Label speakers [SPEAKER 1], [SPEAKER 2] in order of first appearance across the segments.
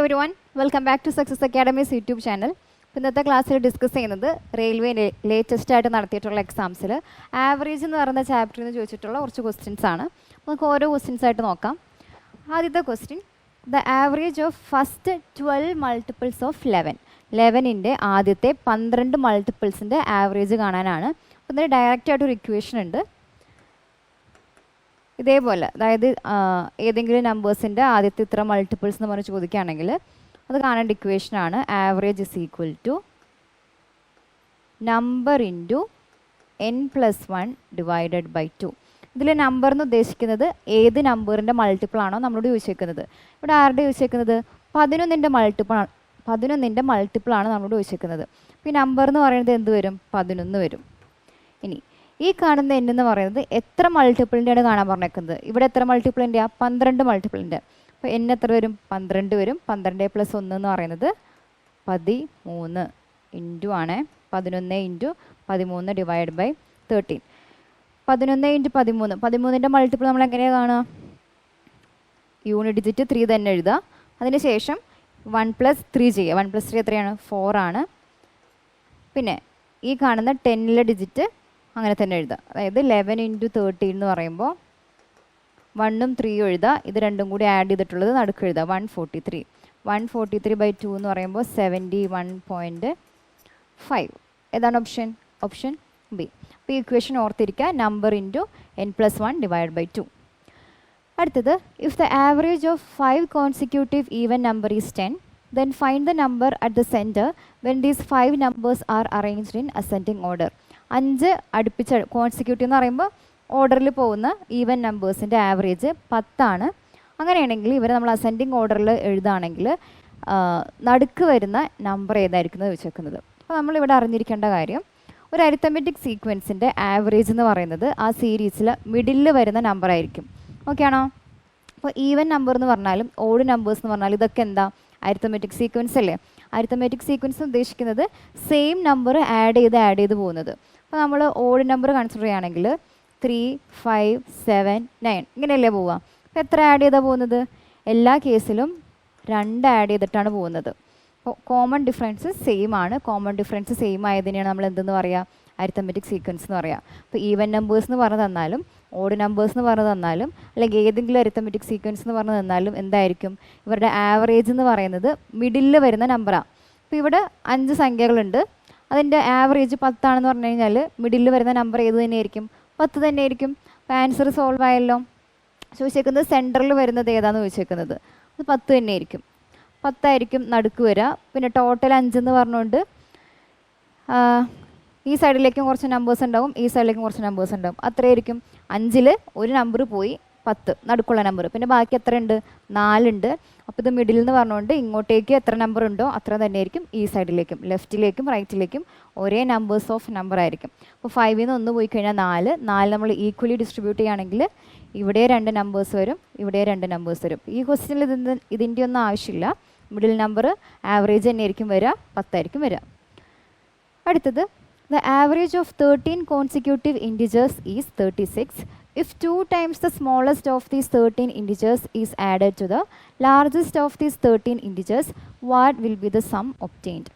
[SPEAKER 1] everyone, welcome back to Success Academy's YouTube channel. ഇന്നത്തെ ക്ലാസ്സിൽ discuss ചെയ്യുന്നത് റെയിൽവേ ലേറ്റസ്റ്റ് ആയിട്ട് നടത്തിയിട്ടുള്ള എക്സാംസിൽ ആവറേജ് എന്ന് പറയുന്ന ചാപ്റ്ററിൽ നിന്ന് ചോദിച്ചിട്ടുള്ള കുറച്ച് ക്വസ്റ്റ്യൻസ് ആണ്. നമുക്ക് ഓരോ ക്വസ്റ്റ്യൻസ് ആയിട്ട് നോക്കാം. ആദ്യത്തെ question, the average of first 12 multiples of 11. 11ൻ്റെ ആദ്യത്തെ 12 മൾട്ടിപ്പിൾസിൻ്റെ ആവറേജ് കാണാനാണ്. അപ്പോൾ ഇതിന് ഡയറക്റ്റ് ആയിട്ടൊരു ഇക്വേഷൻ ഉണ്ട്. ഇതേപോലെ, അതായത് ഏതെങ്കിലും നമ്പേഴ്സിൻ്റെ ആദ്യത്തെ ഇത്ര മൾട്ടിപ്പിൾസ് എന്ന് പറഞ്ഞ് ചോദിക്കുകയാണെങ്കിൽ അത് കാണേണ്ട ഇക്വേഷനാണ് average is equal to number into n+1 divided by 2. ഇതിൽ നമ്പർ എന്ന് ഉദ്ദേശിക്കുന്നത് ഏത് നമ്പറിൻ്റെ മൾട്ടിപ്പിളാണോ നമ്മളോട് ചോദിച്ചേക്കുന്നത്. ഇവിടെ ആരുടെ ചോദിച്ചേക്കുന്നത്? 11ൻ്റെ മൾട്ടിപ്പിളാണ് നമ്മളോട് ചോദിച്ചേക്കുന്നത്. അപ്പോൾ ഈ നമ്പർ എന്ന് പറയുന്നത് എന്ത് വരും? 11 വരും. ഇനി ഈ കാണുന്ന n എന്ന് പറയുന്നത് എത്ര മൾട്ടിപ്പിളിൻ്റെയാണ് കാണാൻ പറഞ്ഞേക്കുന്നത്. ഇവിടെ എത്ര മൾട്ടിപ്പിളിൻ്റെയാണ്? 12 മൾട്ടിപ്പിളിൻ്റെ. അപ്പോൾ n എത്ര വരും? 12 വരും. 12 + 1 എന്ന് പറയുന്നത് 13 ഇൻറ്റു ആണ്. 11 ഇൻറ്റു 13 ഡിവൈഡ് ബൈ 13. 11 ഇൻറ്റു 13. 13ൻ്റെ മൾട്ടിപ്പിൾ നമ്മൾ എങ്ങനെയാണ് കാണുക? യൂണിറ്റ് ഡിജിറ്റ് 3 തന്നെ എഴുതുക. അതിന് ശേഷം 1 + 3 ചെയ്യുക. 1 + 3 എത്രയാണ്? 4 ആണ്. പിന്നെ ഈ കാണുന്ന 10ലെ ഡിജിറ്റ് അങ്ങനെ തന്നെ എഴുതുക. അതായത് 11 ഇൻറ്റു 13 എന്ന് പറയുമ്പോൾ 1ഉം 3ഉം എഴുതുക. ഇത് രണ്ടും കൂടി ആഡ് ചെയ്തിട്ടുള്ളത് നടുക്ക് എഴുതുക. 143. 143/2 എന്ന് പറയുമ്പോൾ 71.5. ഏതാണ് ഓപ്ഷൻ? Option B. അപ്പോൾ ഈ ഇക്വേഷൻ ഓർത്തിരിക്കുക, number into n+1 divide by 2. അടുത്തത്, if the average of 5 consecutive even number is 10, then find the number at the center when these 5 numbers are arranged in ascending order. 5 അടുപ്പിച്ച് consecutive എന്ന് പറയുമ്പോൾ ഓർഡറിൽ പോകുന്ന even നമ്പേഴ്സിൻ്റെ average 10 ആണ്. അങ്ങനെയാണെങ്കിൽ ഇവരെ നമ്മൾ അസെൻഡിങ് ഓർഡറിൽ എഴുതുകയാണെങ്കിൽ നടുക്ക് വരുന്ന നമ്പർ ഏതായിരിക്കും എന്ന് ചോദിച്ചേക്കുന്നത്. അപ്പോൾ നമ്മളിവിടെ അറിഞ്ഞിരിക്കേണ്ട കാര്യം, ഒരു അരിത്തമെറ്റിക് സീക്വൻസിൻ്റെ ആവറേജ് എന്ന് പറയുന്നത് ആ സീരീസിൽ മിഡിലിൽ വരുന്ന നമ്പർ ആയിരിക്കും. ഓക്കെ ആണോ? അപ്പോൾ ഈവൻ നമ്പർ എന്ന് പറഞ്ഞാലും ഓഡ് നമ്പേഴ്സ് എന്ന് പറഞ്ഞാലും ഇതൊക്കെ എന്താ? അരിത്തമെറ്റിക് സീക്വൻസ് അല്ലേ? അരിത്തമെറ്റിക് സീക്വൻസ് ഉദ്ദേശിക്കുന്നത് സെയിം നമ്പർ ആഡ് ചെയ്ത് പോകുന്നത്. അപ്പോൾ നമ്മൾ ഓഡ് നമ്പർ കൺസിഡർ ചെയ്യുകയാണെങ്കിൽ 3, 5, 7, 9 ഇങ്ങനെയല്ലേ പോവുക. അപ്പോൾ എത്ര ആഡ് ചെയ്താൽ പോകുന്നത്? എല്ലാ കേസിലും 2 ആഡ് ചെയ്തിട്ടാണ് പോകുന്നത്. അപ്പോൾ കോമൺ ഡിഫറൻസ് സെയിം ആണ്. കോമൺ ഡിഫറൻസ് സെയിം ആയതിനെയാണ് നമ്മൾ എന്തെന്ന് പറയുക? അരിത്തമെറ്റിക് സീക്വൻസ് എന്ന് പറയുക. അപ്പോൾ ഈവൻ നമ്പേഴ്സ് എന്ന് പറഞ്ഞു തന്നാലും ഓഡ് നമ്പേഴ്സ് എന്ന് പറഞ്ഞു തന്നാലും അല്ലെങ്കിൽ ഏതെങ്കിലും അരിത്തമെറ്റിക് സീക്വൻസ് എന്ന് പറഞ്ഞു തന്നാലും എന്തായിരിക്കും? ഇവരുടെ ആവറേജ് എന്ന് പറയുന്നത് മിഡിലിൽ വരുന്ന നമ്പറാണ്. അപ്പോൾ ഇവിടെ 5 സംഖ്യകളുണ്ട്. അതിൻ്റെ ആവറേജ് 10 ആണെന്ന് പറഞ്ഞു കഴിഞ്ഞാൽ മിഡിലിൽ വരുന്ന നമ്പർ ഏത് തന്നെയായിരിക്കും? 10 തന്നെയായിരിക്കും. അപ്പോൾ ആൻസർ സോൾവ് ആയല്ലോ. ചോദിച്ചേക്കുന്നത് സെൻറ്ററിൽ വരുന്നത് ഏതാണെന്ന് ചോദിച്ചേക്കുന്നത്. അത് 10 തന്നെയായിരിക്കും. 10 ആയിരിക്കും നടുക്ക് വരിക. പിന്നെ ടോട്ടൽ 5 എന്ന് പറഞ്ഞുകൊണ്ട് ഈ സൈഡിലേക്കും കുറച്ച് നമ്പേഴ്സ് ഉണ്ടാവും, ഈ സൈഡിലേക്കും കുറച്ച് നമ്പേഴ്സ് ഉണ്ടാവും. അത്രയായിരിക്കും. 5ൽ ഒരു നമ്പർ പോയി, 10 നടുക്കുള്ള നമ്പർ. പിന്നെ ബാക്കി എത്ര ഉണ്ട്? 4 ഉണ്ട്. അപ്പോൾ ഇത് മിഡിൽ എന്ന് പറഞ്ഞുകൊണ്ട് ഇങ്ങോട്ടേക്ക് എത്ര നമ്പർ ഉണ്ടോ അത്ര തന്നെയായിരിക്കും ഈ സൈഡിലേക്കും. ലെഫ്റ്റിലേക്കും റൈറ്റിലേക്കും ഒരേ നമ്പേഴ്സ് ഓഫ് നമ്പർ ആയിരിക്കും. അപ്പോൾ 5ൽ നിന്ന് 1 പോയി കഴിഞ്ഞാൽ 4 നമ്മൾ ഈക്വലി ഡിസ്ട്രിബ്യൂട്ട് ചെയ്യുകയാണെങ്കിൽ ഇവിടെ 2 നമ്പേഴ്സ് വരും, ഇവിടെ 2 നമ്പേഴ്സ് വരും. ഈ ക്വസ്റ്റ്യനിൽ ഇതിൻ്റെ ഒന്നും ആവശ്യമില്ല. മിഡിൽ നമ്പർ ആവറേജ് തന്നെയായിരിക്കും വരിക, 10 ആയിരിക്കും വരിക. അടുത്തത്, the average of 13 consecutive integers is 36. If 2 times the smallest of these 13 integers is added to the largest of these 13 integers, what will be the sum obtained?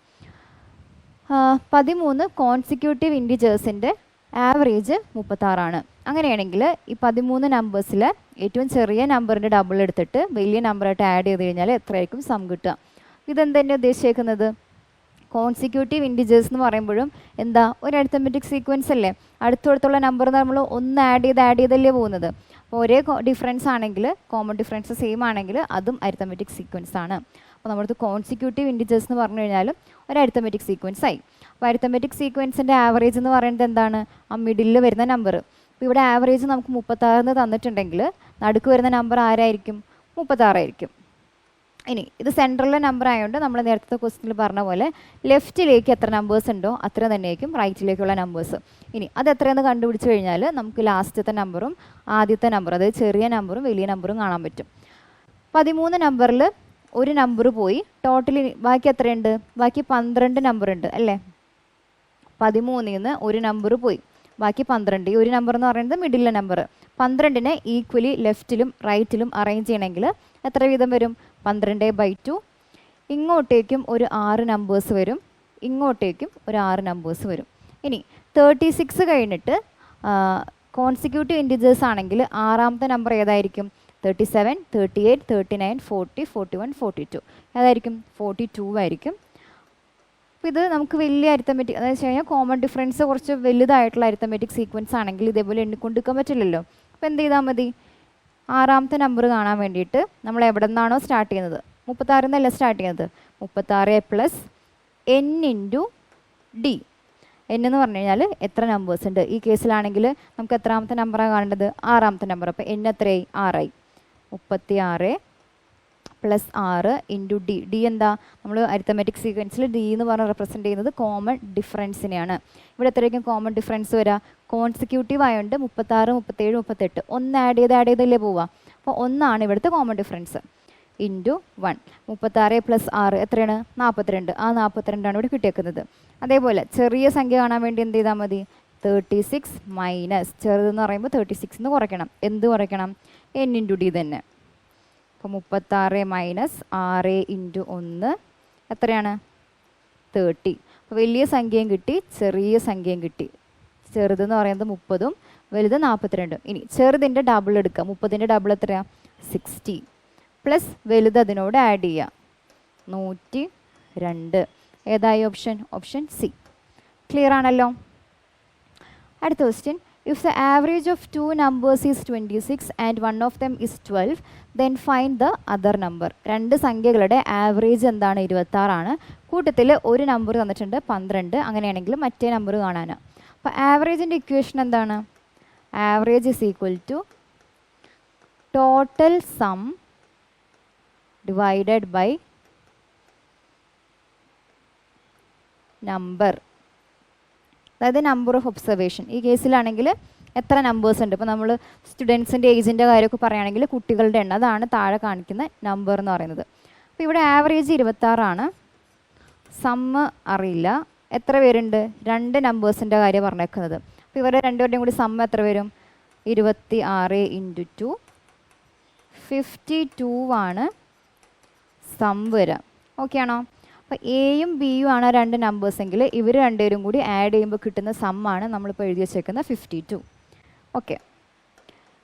[SPEAKER 1] 13 consecutive ഇൻറ്റിജേഴ്സിൻ്റെ average 36 ആണ്. അങ്ങനെയാണെങ്കിൽ ഈ 13 നമ്പേഴ്സിൽ ഏറ്റവും ചെറിയ നമ്പറിൻ്റെ ഡബിൾ എടുത്തിട്ട് വലിയ നമ്പറായിട്ട് ആഡ് ചെയ്ത് കഴിഞ്ഞാൽ എത്രയായിരിക്കും സം കിട്ടുക? ഇതെന്തെന്നെ ഉദ്ദേശിച്ചേക്കുന്നത്? കോൺസിക്യൂട്ടീവ് ഇൻറ്റിജേഴ്സ് എന്ന് പറയുമ്പോഴും എന്താ? ഒരു അരിത്തമെറ്റിക് സീക്വൻസ് അല്ലേ? അടുത്തടുത്തുള്ള നമ്പർ നമ്മൾ ഒന്ന് ആഡ് ചെയ്തല്ലേ പോകുന്നത്. അപ്പോൾ ഒരേ ഡിഫറൻസ് ആണെങ്കിൽ, കോമൺ ഡിഫറൻസ് സെയിം ആണെങ്കിൽ അതും അരിത്തമെറ്റിക് സീക്വൻസ് ആണ്. അപ്പോൾ നമ്മളത് കോൺസിക്യൂട്ടീവ് ഇൻറ്റിജേഴ്സ് എന്ന് പറഞ്ഞു കഴിഞ്ഞാലും ഒരു അരിത്തമെറ്റിക് സീക്വൻസ് ആയി. അപ്പോൾ അരിത്തമെറ്റിക് സീക്വൻസിൻ്റെ ആവറേജ് എന്ന് പറയുന്നത് എന്താണ്? ആ മിഡിലിൽ വരുന്ന നമ്പർ. അപ്പോൾ ഇവിടെ ആവറേജ് നമുക്ക് 36 തന്നിട്ടുണ്ടെങ്കിൽ നടുക്ക് വരുന്ന നമ്പർ ആരായിരിക്കും? 36 ആയിരിക്കും. ഇനി ഇത് സെൻട്രലിലെ നമ്പർ ആയതുകൊണ്ട് നമ്മൾ നേരത്തെ ക്വസ്റ്റ്യനിൽ പറഞ്ഞ പോലെ ലെഫ്റ്റിലേക്ക് എത്ര നമ്പേഴ്സ് ഉണ്ടോ അത്ര തന്നെയായിരിക്കും റൈറ്റിലേക്കുള്ള നമ്പേഴ്സ്. ഇനി അത് എത്രയെന്ന് കണ്ടുപിടിച്ച് കഴിഞ്ഞാൽ നമുക്ക് ലാസ്റ്റത്തെ നമ്പറും ആദ്യത്തെ നമ്പർ, അതായത് ചെറിയ നമ്പറും വലിയ നമ്പറും കാണാൻ പറ്റും. 13 നമ്പറിൽ ഒരു നമ്പർ പോയി, ടോട്ടലി ബാക്കി എത്രയുണ്ട്? ബാക്കി 12 നമ്പർ ഉണ്ട് അല്ലേ? 13ൽ നിന്ന് ഒരു നമ്പർ പോയി, ബാക്കി 12. ഈ ഒരു നമ്പർ എന്ന് പറയുന്നത് മിഡിലെ നമ്പർ. 12നെ ഈക്വലി ലെഫ്റ്റിലും റൈറ്റിലും അറേഞ്ച് ചെയ്യണമെങ്കിൽ എത്ര വീതം വരും? 12/2. ഇങ്ങോട്ടേക്കും ഒരു 6 നമ്പേഴ്സ് വരും, ഇങ്ങോട്ടേക്കും ഒരു 6 നമ്പേഴ്സ് വരും. ഇനി 36 കഴിഞ്ഞിട്ട് കോൺസിക്യൂട്ടീവ് ഇൻറ്റിജേഴ്സ് ആണെങ്കിൽ ആറാമത്തെ നമ്പർ ഏതായിരിക്കും? 37, 38, 39, 40, 41, 42. ഏതായിരിക്കും? 42 ആയിരിക്കും. അപ്പോൾ ഇത് നമുക്ക് വലിയ അരിത്തമെറ്റിക്, അതായത് വെച്ച് കഴിഞ്ഞാൽ കോമൺ ഡിഫറൻസ് കുറച്ച് വലുതായിട്ടുള്ള അരിത്തമെറ്റിക് സീക്വൻസ് ആണെങ്കിൽ ഇതേപോലെ എണ്ണിക്കൊണ്ടിരിക്കാൻ പറ്റില്ലല്ലോ. അപ്പോൾ എന്ത് ചെയ്താൽ മതി? ആറാമത്തെ നമ്പർ കാണാൻ വേണ്ടിയിട്ട് നമ്മൾ എവിടെ നിന്നാണോ സ്റ്റാർട്ട് ചെയ്യുന്നത്, 36 എന്നല്ല സ്റ്റാർട്ട് ചെയ്യുന്നത്, 36 plus n into D. n എന്ന് പറഞ്ഞു കഴിഞ്ഞാൽ എത്ര നമ്പേഴ്സ് ഉണ്ട്. ഈ കേസിലാണെങ്കിൽ നമുക്ക് എത്രാമത്തെ നമ്പറാണ് കാണേണ്ടത്? ആറാമത്തെ നമ്പർ. അപ്പോൾ n എത്രയായി? 6 ആയി. 36 പ്ലസ് 6 ഇൻറ്റു ഡി. ഡി എന്താ? നമ്മൾ അരിത്തമെറ്റിക് സീക്വൻസിൽ ഡി എന്ന് പറഞ്ഞ് റെപ്രസെൻറ്റ് ചെയ്യുന്നത് കോമൺ ഡിഫറൻസിനെയാണ്. ഇവിടെ എത്രയായിരിക്കും കോമൺ ഡിഫറൻസ് വരിക? കോൺസിക്യൂട്ടീവ് ആയതുകൊണ്ട് 36, 37, 38 ഒന്ന് ആഡ് ചെയ്തല്ലേ പോവുക. അപ്പോൾ ഒന്നാണ് ഇവിടുത്തെ കോമൺ ഡിഫറൻസ്. ഇൻറ്റു 1. 36 പ്ലസ് 6 എത്രയാണ്? 42. ആ 42 ആണ് ഇവിടെ കിട്ടിയേക്കുന്നത്. അതേപോലെ ചെറിയ സംഖ്യ കാണാൻ വേണ്ടി എന്ത് ചെയ്താൽ മതി? 36 മൈനസ് ചെറുതെന്ന് പറയുമ്പോൾ 36 എന്ന് കുറയ്ക്കണം. എന്ത് കുറയ്ക്കണം? n ഇൻറ്റു ഡി തന്നെ. അപ്പോൾ 36 മൈനസ് 6 ഇൻറ്റു 1 എത്രയാണ്? 30. അപ്പോൾ വലിയ സംഖ്യയും കിട്ടി, ചെറിയ സംഖ്യയും കിട്ടി. ചെറുതെന്ന് പറയുന്നത് 30ഉം വലുത് 42. ഇനി ചെറുതിൻ്റെ ഡബിൾ എടുക്കുക. 30ൻ്റെ ഡബിൾ എത്രയാണ്? 60 പ്ലസ് വലുത് അതിനോട് ആഡ് ചെയ്യുക, 102. ഏതായി ഓപ്ഷൻ? Option C. ക്ലിയർ ആണല്ലോ? അടുത്ത question. If the average of two numbers is 26 and one of them is 12, then find the other number. രണ്ട് സംഖ്യകളുടെ ആവറേജ് എന്താണ്? 26 ആണ്. കൂട്ടത്തിൽ ഒരു നമ്പർ തന്നിട്ടുണ്ട് 12. അങ്ങനെയാണെങ്കിൽ മറ്റേ നമ്പർ കാണാനാണ്. അപ്പോൾ ആവറേജിൻ്റെ ഇക്വേഷൻ എന്താണ്? Average is equal to total sum divided by number, അതായത് നമ്പർ ഓഫ് ഒബ്സർവേഷൻ. ഈ കേസിലാണെങ്കിൽ എത്ര നമ്പേഴ്സ് ഉണ്ട്? ഇപ്പോൾ നമ്മൾ സ്റ്റുഡൻസിൻ്റെ ഏജിൻ്റെ കാര്യമൊക്കെ പറയുകയാണെങ്കിൽ കുട്ടികളുടെ എണ്ണം, അതാണ് താഴെ കാണിക്കുന്ന നമ്പർ എന്ന് പറയുന്നത്. അപ്പോൾ ഇവിടെ ആവറേജ് 26 ആണ്. സമ്മ് അറിയില്ല. എത്ര പേരുണ്ട്? 2 നമ്പേഴ്സിൻ്റെ കാര്യം പറഞ്ഞേക്കുന്നത്. അപ്പോൾ ഇവരുടെ രണ്ടുപേരുടെയും കൂടി സമ്മ് എത്ര വരും? 26 ഇൻറ്റു 2 52 ആണ് സം വരിക. ഓക്കെ ആണോ? അപ്പോൾ എയും ബിയും ആണ് 2 നമ്പേഴ്സ് എങ്കിൽ ഇവർ രണ്ടുപേരും കൂടി ആഡ് ചെയ്യുമ്പോൾ കിട്ടുന്ന സമ്മാണ് നമ്മളിപ്പോൾ എഴുതി വെച്ചേക്കുന്ന 52. ഓക്കെ.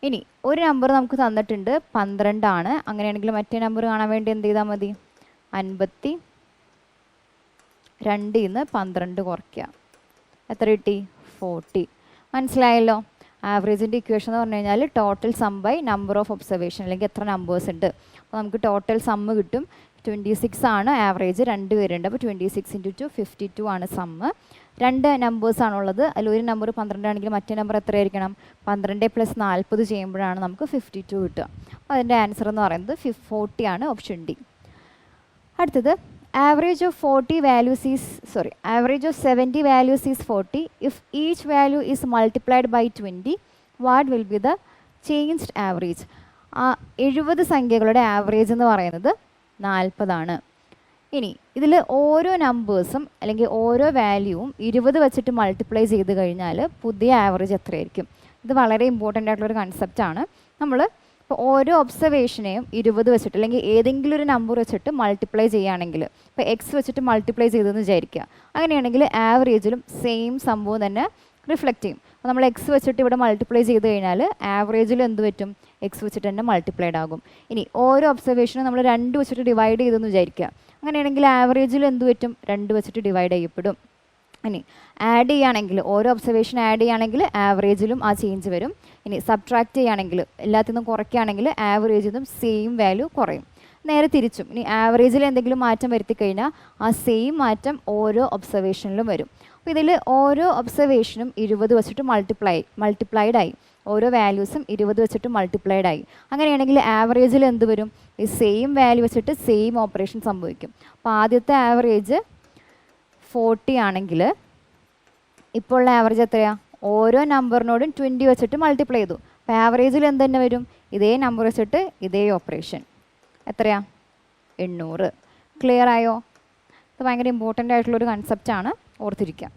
[SPEAKER 1] ഇനി ഒരു നമ്പർ നമുക്ക് തന്നിട്ടുണ്ട് 12 ആണ്. അങ്ങനെയാണെങ്കിൽ മറ്റേ നമ്പർ കാണാൻ വേണ്ടി എന്ത് ചെയ്താൽ മതി? 52 നിന്ന് 12 കുറയ്ക്കുക. എത്ര കിട്ടി? 40. മനസ്സിലായല്ലോ? ആവറേജിൻ്റെ ഇക്വേഷൻ എന്ന് പറഞ്ഞു കഴിഞ്ഞാൽ total sum by number of observation, അല്ലെങ്കിൽ എത്ര നമ്പേഴ്സ് ഉണ്ട്. അപ്പോൾ നമുക്ക് ടോട്ടൽ സമ്മ് കിട്ടും. 26 ആണ് ആവറേജ്, 2 പേരുണ്ട്. അപ്പോൾ 26 ഇൻറ്റു 2 52 ആണ് സമ്മ്. 2 നമ്പേഴ്സാണുള്ളത്. അതിൽ ഒരു നമ്പർ 12 ആണെങ്കിൽ മറ്റേ നമ്പർ എത്രയായിരിക്കണം? 12 പ്ലസ് 40 ചെയ്യുമ്പോഴാണ് നമുക്ക് 52 കിട്ടുക. അപ്പോൾ അതിൻ്റെ ആൻസർ എന്ന് പറയുന്നത് 40 ആണ്, ഓപ്ഷൻ ഡി. അടുത്തത് average of 70 values is 40. If each value is multiplied by 20, what will be the changed average? 70 സംഖ്യകളുടെ ആവറേജ് എന്ന് പറയുന്നത് 40 ആണ്. ഇനി ഇതിൽ ഓരോ നമ്പേഴ്സും അല്ലെങ്കിൽ ഓരോ വാല്യൂവും 20 വെച്ചിട്ട് മൾട്ടിപ്ലൈ ചെയ്ത് കഴിഞ്ഞാൽ പുതിയ ആവറേജ് എത്രയായിരിക്കും? ഇത് വളരെ ഇമ്പോർട്ടൻ്റ് ആയിട്ടുള്ളൊരു കൺസെപ്റ്റാണ്. നമ്മൾ ഇപ്പോൾ ഓരോ ഒബ്സർവേഷനെയും 20 വെച്ചിട്ട് അല്ലെങ്കിൽ ഏതെങ്കിലും ഒരു നമ്പർ വെച്ചിട്ട് മൾട്ടിപ്ലൈ ചെയ്യുകയാണെങ്കിൽ, ഇപ്പോൾ എക്സ് വെച്ചിട്ട് മൾട്ടിപ്ലൈ ചെയ്തെന്ന് വിചാരിക്കുക. അങ്ങനെയാണെങ്കിൽ ആവറേജിലും സെയിം സംഭവം തന്നെ റിഫ്ലക്റ്റ് ചെയ്യും. അപ്പോൾ നമ്മൾ എക്സ് വെച്ചിട്ട് ഇവിടെ മൾട്ടിപ്ലൈ ചെയ്ത് കഴിഞ്ഞാൽ ആവറേജിലും എന്ത് പറ്റും? എക്സ് വെച്ചിട്ട് തന്നെ മൾട്ടിപ്ലൈഡ് ആകും. ഇനി ഓരോ ഒബ്സർവേഷനും നമ്മൾ 2 വെച്ചിട്ട് ഡിവൈഡ് ചെയ്തെന്ന് വിചാരിക്കുക. അങ്ങനെയാണെങ്കിൽ ആവറേജിലും എന്ത് പറ്റും? 2 വെച്ചിട്ട് ഡിവൈഡ് ചെയ്യപ്പെടും. ഇനി ആഡ് ചെയ്യുകയാണെങ്കിൽ, ഓരോ ഒബ്സർവേഷൻ ആഡ് ചെയ്യുകയാണെങ്കിൽ ആവറേജിലും ആ ചേഞ്ച് വരും. ഇനി സബ്ട്രാക്ട് ചെയ്യുകയാണെങ്കിൽ, എല്ലാത്തിൽ നിന്നും കുറയ്ക്കുകയാണെങ്കിൽ ആവറേജിൽ നിന്നും സെയിം വാല്യൂ കുറയും. നേരെ തിരിച്ചും ഇനി ആവറേജിൽ എന്തെങ്കിലും മാറ്റം വരുത്തി കഴിഞ്ഞാൽ ആ സെയിം മാറ്റം ഓരോ ഒബ്സർവേഷനിലും വരും. അപ്പോൾ ഇതിൽ ഓരോ ഒബ്സർവേഷനും 20 വെച്ചിട്ട് മൾട്ടിപ്ലൈഡ് ആയി. ഓരോ വാല്യൂസും 20 വെച്ചിട്ട് മൾട്ടിപ്ലൈഡ് ആയി. അങ്ങനെയാണെങ്കിൽ ആവറേജിൽ എന്ത് വരും? ഈ സെയിം വാല്യൂ വെച്ചിട്ട് സെയിം ഓപ്പറേഷൻ സംഭവിക്കും. അപ്പോൾ ആദ്യത്തെ ആവറേജ് 40 ആണെങ്കിൽ ഇപ്പോൾ ഉള്ള ആവറേജ് എത്രയാണ്? ഓരോ നമ്പറിനോടും 20 വെച്ചിട്ട് മൾട്ടിപ്ലൈ ചെയ്തു. അപ്പോൾ ആവറേജിൽ എന്ത് തന്നെ വരും? ഇതേ നമ്പർ വെച്ചിട്ട് ഇതേ ഓപ്പറേഷൻ. എത്രയാ? 800. ക്ലിയർ ആയോ? ഇത് ഭയങ്കര ഇമ്പോർട്ടൻ്റ് ആയിട്ടുള്ളൊരു കൺസെപ്റ്റാണ്, ഓർത്തിരിക്കുക.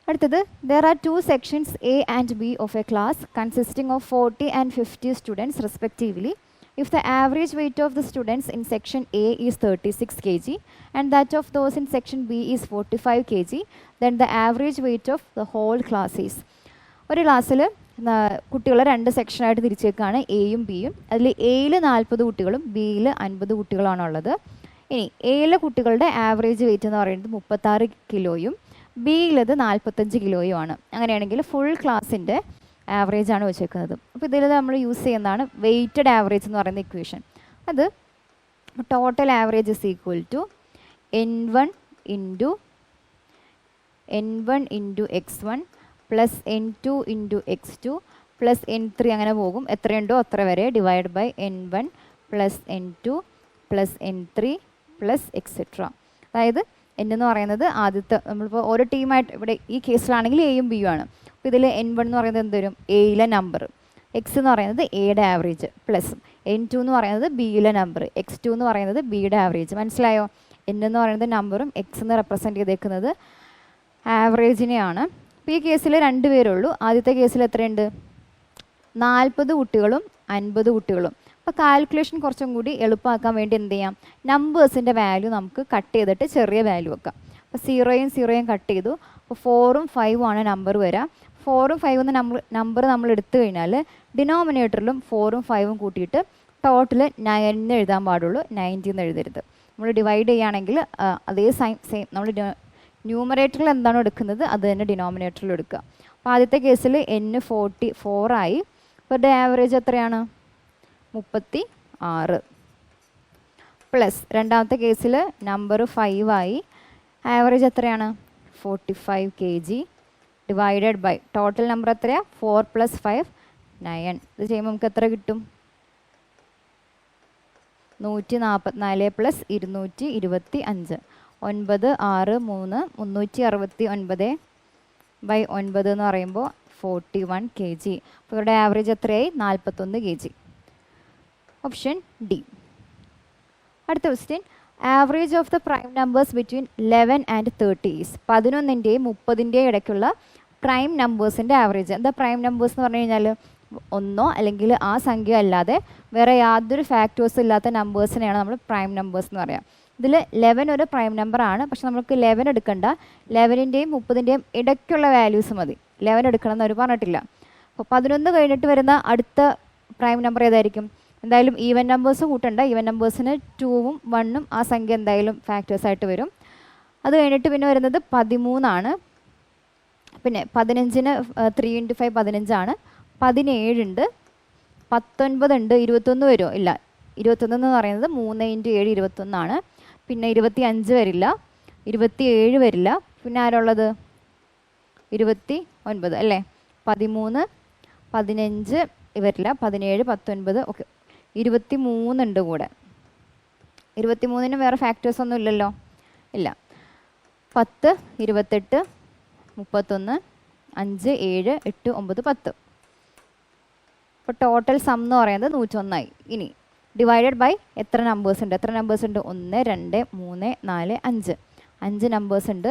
[SPEAKER 1] അടുത്തത്, there are 2 sections A and B of a class consisting of 40 and 50 students respectively. If the average weight of the students in section A is 36 kg and that of those in section B is 45 kg, then the average weight of the whole class is. ഒരു ക്ലാസ്സിൽ കുട്ടികളെ 2 സെക്ഷനായിട്ട് തിരിച്ചേക്കാണ് എയും ബിയും. അതിൽ എയിൽ 40 കുട്ടികളും ബിയിൽ 50 കുട്ടികളാണുള്ളത്. ഇനി എയിലെ കുട്ടികളുടെ ആവറേജ് വെയിറ്റ് എന്ന് പറയുന്നത് 36 കിലോയും ബിയിലത് 45 കിലോയുമാണ്. അങ്ങനെയാണെങ്കിൽ ഫുൾ ക്ലാസ്സിൻ്റെ ആവറേജ് ആണ് വെച്ചേക്കുന്നത്. അപ്പോൾ ഇതിൽ നമ്മൾ യൂസ് ചെയ്യുന്നതാണ് വെയ്റ്റഡ് ആവറേജ് എന്ന് പറയുന്ന ഇക്വേഷൻ. അത് total average is equal to N1 into x1 plus N2 into x2 plus N3 അങ്ങനെ പോകും. എത്രയുണ്ടോ അത്ര വരെ divide by N1 plus N2 plus N3 plus etcetera. അതായത് N എന്ന് പറയുന്നത് ആദ്യത്തെ നമ്മളിപ്പോൾ ഓരോ ടീമായിട്ട് ഇവിടെ ഈ കേസിലാണെങ്കിൽ എയും ബിയും ആണ്. അപ്പോൾ ഇതിൽ N1 എന്ന് പറയുന്നത് എന്ത് വരും? എയിലെ നമ്പർ. എക്സ് എന്ന് പറയുന്നത് എയുടെ ആവറേജ് പ്ലസ് N2 എന്ന് പറയുന്നത് ബിയിലെ നമ്പർ. x2 എന്ന് പറയുന്നത് ബിയുടെ ആവറേജ്. മനസ്സിലായോ? N എന്ന് പറയുന്നത് നമ്പറും എക്സ് എന്ന് റെപ്രസെൻറ്റ് ചെയ്തേക്കുന്നത് ആവറേജിനെയാണ്. ഇപ്പോൾ ഈ കേസിൽ 2 പേരുള്ളൂ. ആദ്യത്തെ കേസിൽ എത്രയുണ്ട്? 40 കുട്ടികളും 50 കുട്ടികളും. അപ്പോൾ കാൽക്കുലേഷൻ കുറച്ചും കൂടി എളുപ്പമാക്കാൻ വേണ്ടി എന്ത് ചെയ്യാം? നമ്പേഴ്സിൻ്റെ വാല്യൂ നമുക്ക് കട്ട് ചെയ്തിട്ട് ചെറിയ വാല്യൂ വെക്കാം. അപ്പോൾ 0യും കട്ട് ചെയ്തു. അപ്പോൾ 4ഉം 5ഉം ആണ് നമ്പർ വരാം. 4ഉം 5ഉം നമ്പർ നമ്മൾ എടുത്തു കഴിഞ്ഞാൽ ഡിനോമിനേറ്ററിലും 4ഉം 5ഉം കൂട്ടിയിട്ട് ടോട്ടൽ 9 എന്ന് എഴുതാൻ പാടുള്ളൂ, 90 എന്ന് എഴുതരുത്. നമ്മൾ ഡിവൈഡ് ചെയ്യുകയാണെങ്കിൽ അതേ സെയിം നമ്മൾ ന്യൂമറേറ്ററിൽ എന്താണോ എടുക്കുന്നത് അത് തന്നെ ഡിനോമിനേറ്ററിൽ എടുക്കുക. അപ്പോൾ ആദ്യത്തെ കേസിൽ N 44 ആയി. ഇവരുടെ ആവറേജ് എത്രയാണ്? 36 പ്ലസ് രണ്ടാമത്തെ കേസിൽ നമ്പർ 5 ആയി. ആവറേജ് എത്രയാണ്? 45 kg divided by total number എത്രയാണ്? 4 + 5 9. ഇത് ചെയ്യുമ്പോൾ നമുക്ക് എത്ര കിട്ടും? 144 പ്ലസ് 225 9 6 3 369 ബൈ 9 എന്ന് പറയുമ്പോൾ 41 kg. അപ്പോൾ ഇവരുടെ ആവറേജ് എത്രയായി? 41 kg. Option D. അടുത്ത question, average of the prime numbers between 11 and 30 is. 11ൻ്റെയും 30ൻ്റെയും ഇടയ്ക്കുള്ള പ്രൈം നമ്പേഴ്സിൻ്റെ ആവറേജ്. എന്താ പ്രൈം നമ്പേഴ്സ് എന്ന് പറഞ്ഞു കഴിഞ്ഞാൽ ഒന്നോ അല്ലെങ്കിൽ ആ സംഖ്യ അല്ലാതെ വേറെ യാതൊരു ഫാക്ടേഴ്സും ഇല്ലാത്ത നമ്പേഴ്സിനെയാണ് നമ്മൾ പ്രൈം നമ്പേഴ്സ് എന്ന് പറയാം. ഇതിൽ 11 ഒരു പ്രൈം നമ്പറാണ്. പക്ഷെ നമുക്ക് 11 എടുക്കണ്ട, 11ൻ്റെയും 30ൻ്റെയും ഇടയ്ക്കുള്ള വാല്യൂസ് മതി. 11 എടുക്കണം എന്ന് അവർ പറഞ്ഞിട്ടില്ല. അപ്പോൾ 11 കഴിഞ്ഞിട്ട് വരുന്ന അടുത്ത പ്രൈം നമ്പർ ഏതായിരിക്കും? എന്തായാലും ഈവൻ നമ്പേഴ്സ് കൂട്ടണ്ട. ഈവൻ നമ്പേഴ്സിന് 2ഉം 1ഉം ആ സംഖ്യ എന്തായാലും ഫാക്ടേഴ്സായിട്ട് വരും. അത് കഴിഞ്ഞിട്ട് പിന്നെ വരുന്നത് 13 ആണ്. പിന്നെ 15ന് 3 × 5 15 17 ഉണ്ട്, 19 ഉണ്ട്, 21 വരുമോ? ഇല്ല, 21 എന്ന് പറയുന്നത് 3 × 7 21. പിന്നെ 25 വരില്ല, 27 വരില്ല. പിന്നെ ആരുള്ളത്? 29 അല്ലേ? 13 15 വരില്ല, 17 19 ഓക്കെ, 23 ഉണ്ട് കൂടെ. 23ന് വേറെ ഫാക്ടേഴ്സ് ഒന്നും ഇല്ലല്ലോ? ഇല്ല. 10 28 31 5 7 8 9 10. അപ്പോൾ ടോട്ടൽ സം എന്ന് പറയുന്നത് 101 ആയി. ഇനി ഡിവൈഡഡ് ബൈ എത്ര നമ്പേഴ്സ് ഉണ്ട്? 1 2 3 4 5 5 നമ്പേഴ്സ് ഉണ്ട്.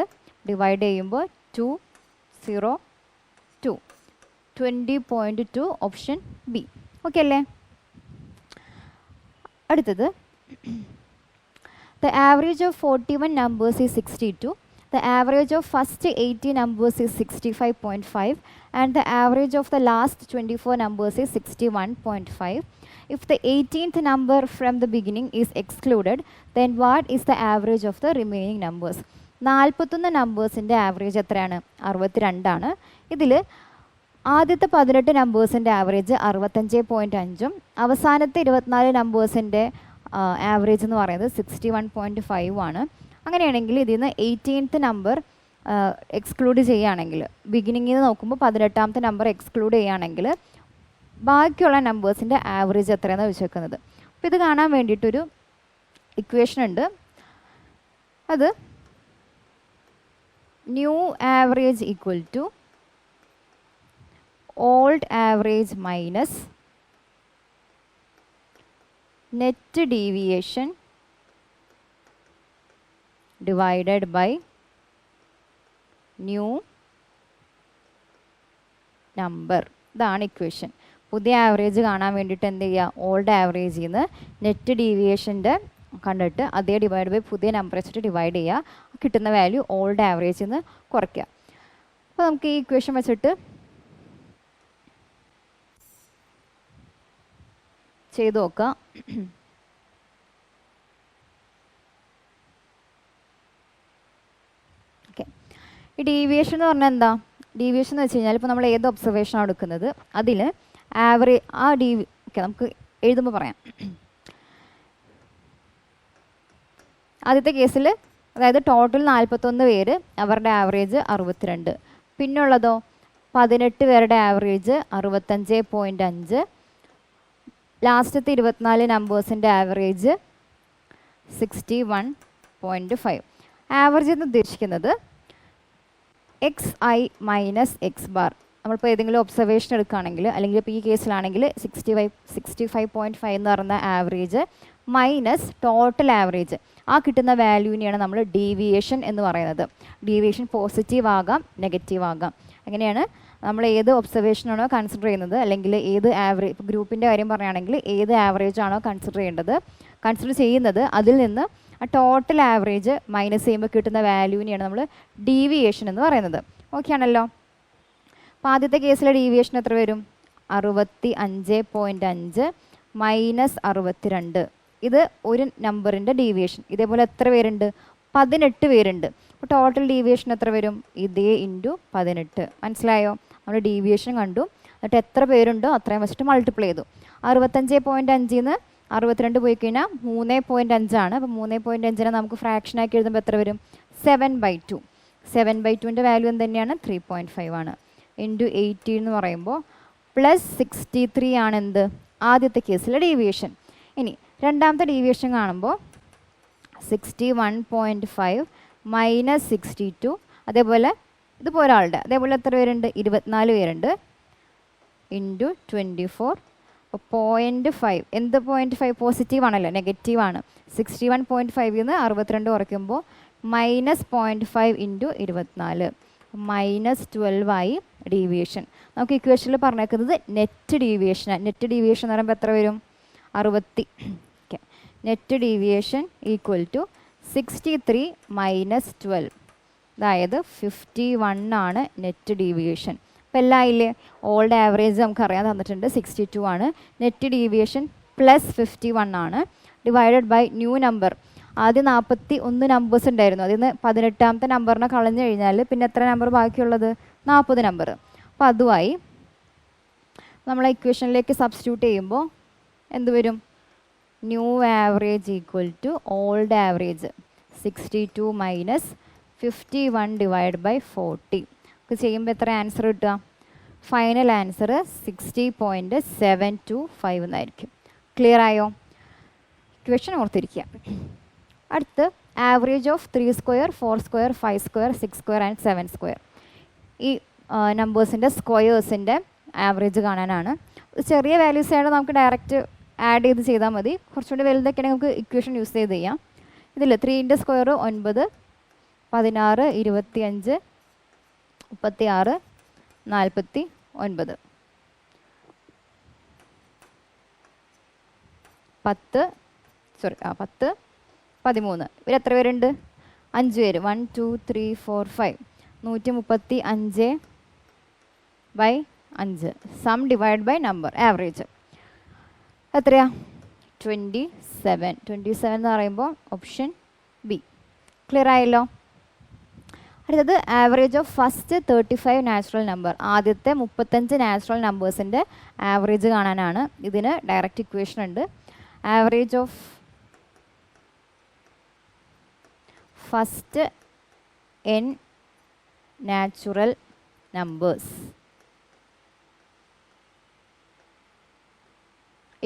[SPEAKER 1] ഡിവൈഡ് ചെയ്യുമ്പോൾ 2 0 2 20.2 ഓപ്ഷൻ ബി. ഓക്കെ അല്ലേ? അടുത്തത്, the average of 41 numbers is 62. The average of first 80 numbers is 65.5 and the average of the last 24 numbers is 61.5. If the 18th number from the beginning is excluded, then what is the average of the remaining numbers? 41 നമ്പേഴ്സിൻ്റെ average എത്രയാണ്? 62 ആണ്. ഇതിൽ ആദ്യത്തെ 18 നമ്പേഴ്സിൻ്റെ average 65.5ഉം അവസാനത്തെ 24 നമ്പേഴ്സിൻ്റെ average എന്ന് പറയുന്നത് 61.5 ആണ്. അങ്ങനെയാണെങ്കിൽ ഇതിൽ നിന്ന് 18th നമ്പർ എക്സ്ക്ലൂഡ് ചെയ്യുകയാണെങ്കിൽ, ബിഗിനിങ്ങിൽ നിന്ന് നോക്കുമ്പോൾ 18ാമത്തെ നമ്പർ എക്സ്ക്ലൂഡ് ചെയ്യുകയാണെങ്കിൽ ബാക്കിയുള്ള നമ്പേഴ്സിൻ്റെ ആവറേജ് എത്രയാണെന്ന് വെച്ചേക്കുന്നത്. അപ്പോൾ ഇത് കാണാൻ വേണ്ടിയിട്ടൊരു ഇക്വേഷൻ ഉണ്ട്. അത് new average equal to old average minus net deviation divided by new number. ഇതാണ് ഇക്വേഷൻ. പുതിയ ആവറേജ് കാണാൻ വേണ്ടിയിട്ട് എന്ത് ചെയ്യുക, ഓൾഡ് ആവറേജിൽ നിന്ന് നെറ്റ് ഡീവിയേഷൻ്റെ കണ്ടിട്ട് അതേ ഡിവൈഡ് ബൈ പുതിയ നമ്പർ വെച്ചിട്ട് ഡിവൈഡ് ചെയ്യുക, കിട്ടുന്ന വാല്യൂ ഓൾഡ് ആവറേജിൽ നിന്ന് കുറയ്ക്കുക. അപ്പോൾ നമുക്ക് ഈ ഇക്വേഷൻ വെച്ചിട്ട് ചെയ്ത് നോക്കാം. ഓക്കെ, ഈ ഡീവിയേഷൻ എന്ന് പറഞ്ഞാൽ എന്താ? ഡീവിയേഷൻ എന്ന് വെച്ച് കഴിഞ്ഞാൽ ഇപ്പോൾ നമ്മൾ ഏത് ഒബ്സർവേഷനാണ് എടുക്കുന്നത് അതിൽ ആവറേജ് ഓക്കെ നമുക്ക് എഴുതുമ്പോൾ പറയാം. ആദ്യത്തെ കേസിൽ അതായത് ടോട്ടൽ 41 പേര്, അവരുടെ ആവറേജ് 62. പിന്നുള്ളതോ 18 പേരുടെ ആവറേജ് 65.5. ലാസ്റ്റത്തെ 24 നമ്പേഴ്സിൻ്റെ ആവറേജ് 61.5. ആവറേജ് എന്ന് ഉദ്ദേശിക്കുന്നത് XI മൈനസ് എക്സ് ബാർ. നമ്മളിപ്പോൾ ഏതെങ്കിലും ഒബ്സർവേഷൻ എടുക്കുകയാണെങ്കിൽ, അല്ലെങ്കിൽ ഇപ്പോൾ ഈ കേസിലാണെങ്കിൽ 65.5 എന്ന് പറയുന്ന ആവറേജ് മൈനസ് ടോട്ടൽ ആവറേജ്, ആ കിട്ടുന്ന വാല്യൂവിനെയാണ് നമ്മൾ ഡീവിയേഷൻ എന്ന് പറയുന്നത്. ഡീവിയേഷൻ പോസിറ്റീവ് ആകാം, നെഗറ്റീവ് ആകാം. അങ്ങനെയാണ് നമ്മൾ ഏത് ഒബ്സർവേഷനാണോ കൺസിഡർ ചെയ്യുന്നത്, അല്ലെങ്കിൽ ഏത് ആവറേജ്, ഇപ്പോൾ ഗ്രൂപ്പിൻ്റെ കാര്യം പറയുകയാണെങ്കിൽ ഏത് ആവറേജ് ആണോ കൺസിഡർ ചെയ്യുന്നത് അതിൽ നിന്ന് ആ ടോട്ടൽ ആവറേജ് മൈനസ് ചെയ്യുമ്പോൾ കിട്ടുന്ന വാല്യൂവിനെയാണ് നമ്മൾ ഡീവിയേഷൻ എന്ന് പറയുന്നത്. ഓക്കെ ആണല്ലോ. അപ്പോൾ ആദ്യത്തെ കേസിലെ ഡീവിയേഷൻ എത്ര വരും? 65.5 മൈനസ് 62. ഇത് ഒരു നമ്പറിൻ്റെ ഡീവിയേഷൻ. ഇതേപോലെ എത്ര പേരുണ്ട്? 18 പേരുണ്ട്. അപ്പോൾ ടോട്ടൽ ഡീവിയേഷൻ എത്ര വരും? ഇതേ ഇൻറ്റു 18. മനസ്സിലായോ? നമ്മൾ ഡീവിയേഷൻ കണ്ടു, എന്നിട്ട് എത്ര പേരുണ്ടോ അത്രയും വെച്ചിട്ട് മൾട്ടിപ്ലൈ ചെയ്തു. 65.5 നിന്ന് 62 പോയി കഴിഞ്ഞാൽ 3.5 ആണ്. അപ്പോൾ 3.5 നമുക്ക് ഫ്രാക്ഷനാക്കി എഴുതുമ്പോൾ എത്ര വരും? 7/2. 7/2ൻ്റെ വാല്യൂ എന്ത് തന്നെയാണ്? 3.5 ആണ്. ഇൻറ്റു 18 എന്ന് പറയുമ്പോൾ പ്ലസ് 63 ആണ് എന്ത്? ആദ്യത്തെ കേസിലെ ഡീവിയേഷൻ. ഇനി രണ്ടാമത്തെ ഡീവിയേഷൻ കാണുമ്പോൾ 61.5 മൈനസ് 62. അതേപോലെ ഇതിപ്പോൾ ഒരാളുടെ, അതേപോലെ എത്ര പേരുണ്ട്? 24 പേരുണ്ട്. ഇൻറ്റു 24. അപ്പോൾ 0.5. എന്ത് 0.5? പോസിറ്റീവ് ആണല്ലോ, നെഗറ്റീവ് ആണ്. 61.5 നിന്ന് 62 കുറയ്ക്കുമ്പോൾ മൈനസ് 0.5 ഇൻറ്റു 24 മൈനസ് 12 ആയി ഡീവിയേഷൻ. നമുക്ക് ഇക്വേഷനിൽ പറഞ്ഞേക്കുന്നത് നെറ്റ് ഡീവിയേഷനാണ്. നെറ്റ് ഡീവിയേഷൻ എന്ന് പറയുമ്പോൾ എത്ര വരും? 60. Okay, net deviation equal to 63 minus 12, അതായത് 51 ആണ് നെറ്റ് ഡീവിയേഷൻ. അപ്പോൾ എല്ലാം ഇല്ലേ? ഓൾഡ് ആവറേജ് നമുക്കറിയാൻ തന്നിട്ടുണ്ട് 62 ആണ്. നെറ്റ് ഡീവിയേഷൻ പ്ലസ് 51 ആണ്. Divided by new number. ആദ്യം 41 നമ്പേഴ്സ് ഉണ്ടായിരുന്നു, അതിൽ നിന്ന് 18ാമത്തെ നമ്പറിനെ കളഞ്ഞു കഴിഞ്ഞാൽ പിന്നെ എത്ര നമ്പർ ബാക്കിയുള്ളത്? 40 നമ്പർ. അപ്പോൾ അതുമായി നമ്മൾ ഇക്വേഷനിലേക്ക് സബ്സ്റ്റിറ്റ്യൂട്ട് ചെയ്യുമ്പോൾ എന്ത് വരും? New average equal to old average 62 minus 51 divide by 40. ഒക്കെ ചെയ്യുമ്പോൾ എത്ര ആൻസർ കിട്ടുക? ഫൈനൽ ആൻസർ 60.725 എന്നായിരിക്കും. ക്ലിയർ ആയോ? ഇക്വേഷൻ ഓർത്തിരിക്കുക. അടുത്ത് average of 3 square, 4 square, 5 square, 6 square and 7 square. ഈ നമ്പേഴ്സിൻ്റെ സ്ക്വയേഴ്സിൻ്റെ ആവറേജ് കാണാനാണ്. ചെറിയ വാല്യൂസ് ആയിട്ട് നമുക്ക് ഡയറക്റ്റ് ആഡ് ചെയ്ത് ചെയ്താൽ മതി. കുറച്ചുകൂടി വലുതൊക്കെയാണെങ്കിൽ നമുക്ക് ഇക്വേഷൻ യൂസ് ചെയ്ത് ചെയ്യാം. ഇതിൽ 3ൻ്റെ സ്ക്വയർ 9, 16, 25, 36, 49, 10, 13. ഇവരെത്ര പേരുണ്ട്? 5 പേര്. 1 2 3 4 5. 135/5. Sum divide by number average എത്രയാ? 27. 27 എന്ന് പറയുമ്പോൾ ഓപ്ഷൻ ബി. ക്ലിയർ ആയല്ലോ? അടുത്തത് average of first 35 natural number. ആദ്യത്തെ 35 നാച്ചുറൽ നമ്പേഴ്സിൻ്റെ ആവറേജ് കാണാനാണ്. ഇതിന് ഡയറക്റ്റ് ഇക്വേഷൻ ഉണ്ട്. Average of first n natural numbers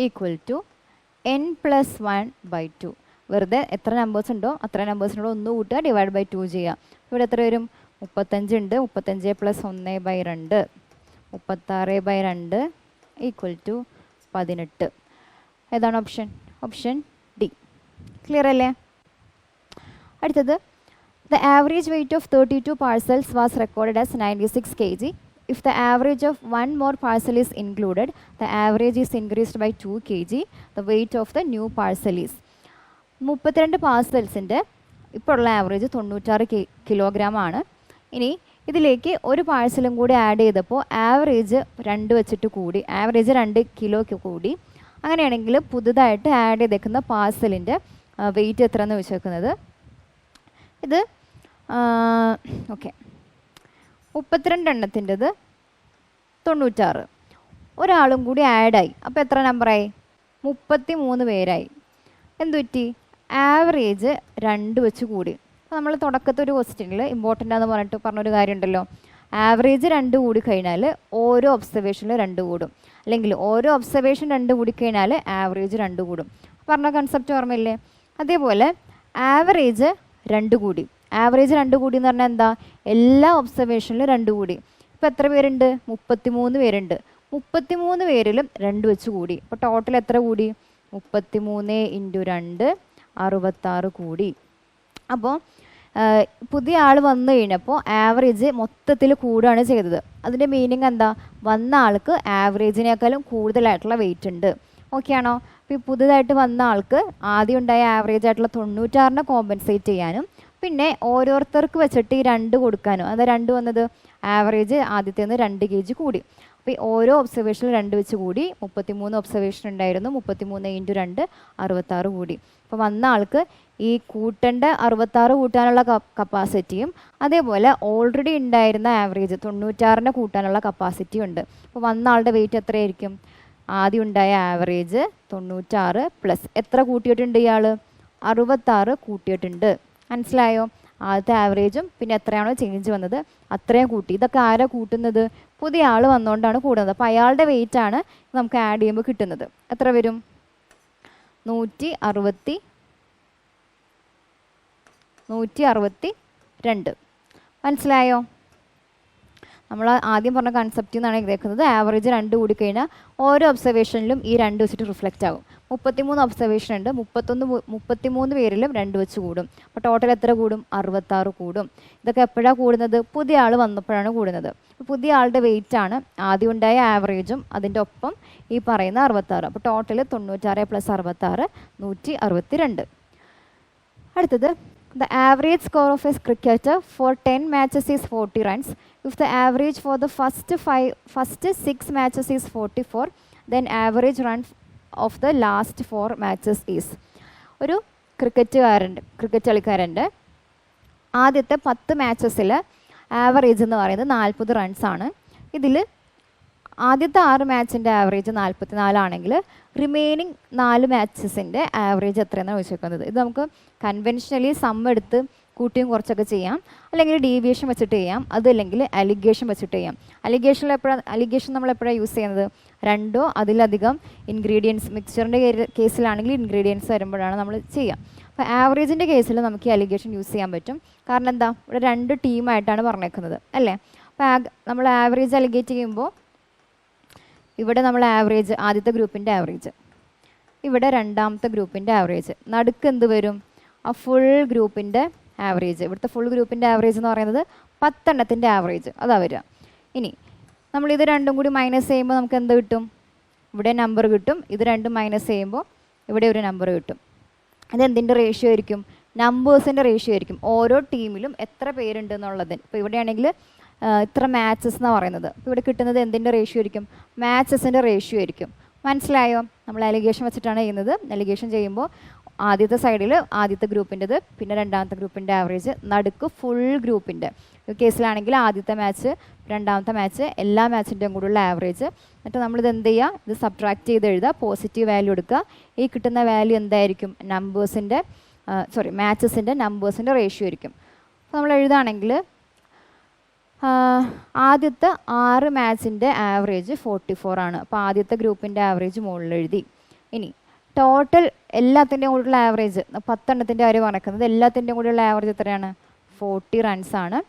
[SPEAKER 1] equal to n+1/2. വെറുതെ എത്ര നമ്പേഴ്സ് ഉണ്ടോ അത്ര നമ്പേഴ്സിനോട് 1 കൂട്ടുക, ഡിവൈഡ് ബൈ 2 ചെയ്യുക. ഇവിടെ എത്ര വരും? 35 ഉണ്ട്. 35 + 1/2 36/2 ഈക്വൽ ടു 18. ഏതാണ് ഓപ്ഷൻ? Option D. ക്ലിയർ അല്ലേ? അടുത്തത് the average weight of 32 parcels was recorded as 96 kg. if the average of one more parcel is included, the average is increased by 2 kg. The weight of the new parcel is 32 പാഴ്സൽസിൻ്റെ ഇപ്പോൾ ഉള്ള average 96 kilogram ആണ്. ഇനി ഇതിലേക്ക് ഒരു പാഴ്സലും കൂടി add ചെയ്തപ്പോൾ average 2 വെച്ചിട്ട് കൂടി, ആവറേജ് 2 കിലോയ്ക്ക് കൂടി. അങ്ങനെയാണെങ്കിൽ പുതുതായിട്ട് ആഡ് ചെയ്തേക്കുന്ന പാഴ്സലിൻ്റെ വെയിറ്റ് എത്രയെന്ന് വെച്ചേക്കുന്നത് ഇത് ഓക്കെ 32 എണ്ണത്തിൻ്റെത് 96, ഒരാളും കൂടി ആഡായി. അപ്പോൾ എത്ര നമ്പറായി? 33 പേരായി. എന്തു പറ്റി? ആവറേജ് 2 വെച്ച് കൂടി. അപ്പോൾ നമ്മൾ തുടക്കത്തെ ഒരു ക്വസ്റ്റ്യനിൽ ഇമ്പോർട്ടൻ്റ് ആണെന്ന് പറഞ്ഞൊരു കാര്യമുണ്ടല്ലോ, ആവറേജ് 2 കൂടി കഴിഞ്ഞാൽ ഓരോ ഒബ്സർവേഷനിൽ 2 കൂടും, അല്ലെങ്കിൽ ഓരോ ഒബ്സർവേഷൻ 2 കൂടിക്കഴിഞ്ഞാൽ ആവറേജ് 2 കൂടും. പറഞ്ഞ കൺസെപ്റ്റ് ഓർമ്മയില്ലേ? അതേപോലെ ആവറേജ് 2 കൂടി. ആവറേജ് 2 കൂടി എന്ന് പറഞ്ഞാൽ എന്താ? എല്ലാ ഒബ്സർവേഷനിലും 2 കൂടി. ഇപ്പോൾ എത്ര പേരുണ്ട്? 33 പേരുണ്ട്. 33 പേരിലും 2 വെച്ച് കൂടി. അപ്പോൾ ടോട്ടൽ എത്ര കൂടി? 33 × 2 66 കൂടി. അപ്പോൾ പുതിയ ആൾ വന്നു കഴിഞ്ഞപ്പോൾ ആവറേജ് മൊത്തത്തിൽ കൂടുകയാണ് ചെയ്തത്. അതിൻ്റെ മീനിങ് എന്താ? വന്ന ആൾക്ക് ആവറേജിനേക്കാളും കൂടുതലായിട്ടുള്ള വെയിറ്റ് ഉണ്ട്. ഓക്കെ ആണോ? അപ്പോൾ ഈ പുതുതായിട്ട് വന്ന ആൾക്ക് ആദ്യം ഉണ്ടായ ആവറേജ് ആയിട്ടുള്ള 96നെ കോമ്പൻസേറ്റ് ചെയ്യാനും പിന്നെ ഓരോരുത്തർക്ക് വെച്ചിട്ട് ഈ 2 കൊടുക്കാനും, അത് 2 വന്നത് ആവറേജ് ആദ്യത്തേന്ന് 2 kg കൂടി. അപ്പോൾ ഈ ഓരോ ഒബ്സർവേഷനിൽ 2 വെച്ച് കൂടി. 33 ഒബ്സർവേഷൻ ഉണ്ടായിരുന്നു, 33 × 2 66 കൂടി. അപ്പോൾ വന്ന ആൾക്ക് ഈ കൂട്ടേണ്ട 66 കൂട്ടാനുള്ള കപ്പാസിറ്റിയും അതേപോലെ ഓൾറെഡി ഉണ്ടായിരുന്ന ആവറേജ് 96നെ കൂട്ടാനുള്ള കപ്പാസിറ്റിയും ഉണ്ട്. അപ്പോൾ വന്ന ആളുടെ വെയിറ്റ് എത്രയായിരിക്കും? ആദ്യം ഉണ്ടായ ആവറേജ് 96 പ്ലസ് എത്ര കൂട്ടിയിട്ടുണ്ട്? ഇയാൾ 66 കൂട്ടിയിട്ടുണ്ട്. മനസ്സിലായോ? ആദ്യത്തെ ആവറേജും പിന്നെ എത്രയാണോ ചേഞ്ച് വന്നത് അത്രയും കൂട്ടി. ഇതൊക്കെ ആരാ കൂട്ടുന്നത്? പുതിയ ആൾ വന്നുകൊണ്ടാണ് കൂടുന്നത്. അപ്പോൾ അയാളുടെ വെയിറ്റ് ആണ് നമുക്ക് ആഡ് ചെയ്യുമ്പോൾ കിട്ടുന്നത്. എത്ര വരും? 162. മനസ്സിലായോ? നമ്മൾ ആദ്യം പറഞ്ഞ കൺസെപ്റ്റിൽ നിന്നാണ് കേൾക്കുന്നത്. ആവറേജ് 2 കൂടി കഴിഞ്ഞാൽ ഓരോ ഒബ്സർവേഷനിലും ഈ 2 വെച്ചിട്ട് റിഫ്ലക്റ്റ് ആകും. 33 ഒബ്സർവേഷൻ ഉണ്ട്, 33 പേരിലും 2 വെച്ച് കൂടും. അപ്പോൾ ടോട്ടൽ എത്ര കൂടും? 66 കൂടും. ഇതൊക്കെ എപ്പോഴാണ് കൂടുന്നത്? പുതിയ ആൾ വന്നപ്പോഴാണ് കൂടുന്നത്. പുതിയ ആളുടെ വെയിറ്റ് ആണ് ആദ്യം ഉണ്ടായ ആവറേജും അതിൻ്റെ ഒപ്പം ഈ പറയുന്ന 66. അപ്പോൾ ടോട്ടൽ 96 + 66 162. അടുത്തത്, the average score of a cricketer for 10 matches is 40 runs. If the average for the first 6 matches is 44, then average run of the last 4 matches is. ഒരു ക്രിക്കറ്റ് കളിക്കാരൻ്റെ ആദ്യത്തെ 10 മാച്ചസിൽ ആവറേജ് എന്ന് പറയുന്നത് 40 റൺസാണ്. ഇതിൽ ആദ്യത്തെ 6 മാച്ചിൻ്റെ ആവറേജ് 44 ആണെങ്കിൽ റിമൈനിങ് 4 മാച്ചസിൻ്റെ ആവറേജ് എത്രയെന്നാണ് ചോദിച്ചിരിക്കുന്നത്. ഇത് നമുക്ക് കൺവെൻഷനലി സം എടുത്ത് കൂട്ടിയും കുറച്ചൊക്കെ ചെയ്യാം, അല്ലെങ്കിൽ ഡീവിയേഷൻ വെച്ചിട്ട് ചെയ്യാം, അതല്ലെങ്കിൽ അലിഗേഷൻ വെച്ചിട്ട് ചെയ്യാം. അലിഗേഷൻ നമ്മൾ എപ്പോഴാണ് യൂസ് ചെയ്യുന്നത്? 2 അതിലധികം ഇൻഗ്രീഡിയൻസ് മിക്സ്ചറിൻ്റെ കേസിലാണെങ്കിൽ ഇൻഗ്രീഡിയൻസ് വരുമ്പോഴാണ് നമ്മൾ ചെയ്യുക. അപ്പോൾ ആവറേജിൻ്റെ കേസിൽ നമുക്ക് ഈ അലിഗേഷൻ യൂസ് ചെയ്യാൻ പറ്റും. കാരണം എന്താ? ഇവിടെ 2 ടീമായിട്ടാണ് പറഞ്ഞേക്കുന്നത് അല്ലേ? അപ്പോൾ നമ്മൾ ആവറേജ് അലിഗേറ്റ് ചെയ്യുമ്പോൾ ഇവിടെ നമ്മൾ ആവറേജ് ആദ്യത്തെ ഗ്രൂപ്പിൻ്റെ ആവറേജ്, ഇവിടെ രണ്ടാമത്തെ ഗ്രൂപ്പിൻ്റെ ആവറേജ്, നടുക്ക് എന്ത് വരും? ആ ഫുൾ ഗ്രൂപ്പിൻ്റെ ആവറേജ്. ഇവിടുത്തെ ഫുൾ ഗ്രൂപ്പിൻ്റെ ആവറേജ് എന്ന് പറയുന്നത് 10 എണ്ണത്തിൻ്റെ ആവറേജ്, അതാ വരിക. ഇനി നമ്മളിത് രണ്ടും കൂടി മൈനസ് ചെയ്യുമ്പോൾ നമുക്ക് എന്ത് കിട്ടും? ഇവിടെ നമ്പർ കിട്ടും. ഇത് രണ്ടും മൈനസ് ചെയ്യുമ്പോൾ ഇവിടെ ഒരു നമ്പർ കിട്ടും. ഇതെന്തിൻ്റെ റേഷ്യോ ആയിരിക്കും? നമ്പേഴ്സിൻ്റെ റേഷ്യോ ആയിരിക്കും. ഓരോ ടീമിലും എത്ര പേരുണ്ട് എന്നുള്ളതിന്. ഇപ്പോൾ ഇവിടെയാണെങ്കിൽ ഇത്ര മാച്ചസ് എന്നാണ് പറയുന്നത്. അപ്പോൾ ഇവിടെ കിട്ടുന്നത് എന്തിൻ്റെ റേഷ്യോ ആയിരിക്കും? മാച്ചസിൻ്റെ റേഷ്യോ ആയിരിക്കും. മനസ്സിലായോ? നമ്മൾ അലിഗേഷൻ വെച്ചിട്ടാണ് ചെയ്യുന്നത്. അലിഗേഷൻ ചെയ്യുമ്പോൾ ആദ്യത്തെ സൈഡിൽ ആദ്യത്തെ ഗ്രൂപ്പിൻ്റെത്, പിന്നെ രണ്ടാമത്തെ ഗ്രൂപ്പിൻ്റെ ആവറേജ്, നടുക്ക് ഫുൾ ഗ്രൂപ്പിൻ്റെ. ഈ കേസിലാണെങ്കിൽ ആദ്യത്തെ മാച്ച്, രണ്ടാമത്തെ മാച്ച്, എല്ലാ മാച്ചിൻ്റെയും കൂടെയുള്ള ആവറേജ്. എന്നിട്ട് നമ്മളിത് എന്ത് ചെയ്യുക? ഇത് സബ്ട്രാക്ട് ചെയ്ത് എഴുതുക, പോസിറ്റീവ് വാല്യൂ എടുക്കുക. ഈ കിട്ടുന്ന വാല്യൂ എന്തായിരിക്കും? മാച്ചസിൻ്റെ നമ്പേഴ്സിൻ്റെ റേഷ്യോ ആയിരിക്കും. അപ്പോൾ നമ്മൾ എഴുതുകയാണെങ്കിൽ ആദ്യത്തെ 6 മാച്ചിൻ്റെ ആവറേജ് 44 ആണ്. അപ്പോൾ ആദ്യത്തെ ഗ്രൂപ്പിൻ്റെ ആവറേജ് മുകളിൽ എഴുതി. ഇനി ടോട്ടൽ എല്ലാത്തിൻ്റെയും കൂടെയുള്ള ആവറേജ് 10 എണ്ണത്തിൻ്റെ കാര്യം പറഞ്ഞേക്കുന്നത്, എല്ലാത്തിൻ്റെയും കൂടെയുള്ള ആവറേജ് എത്രയാണ്? 40 റൺസാണ്.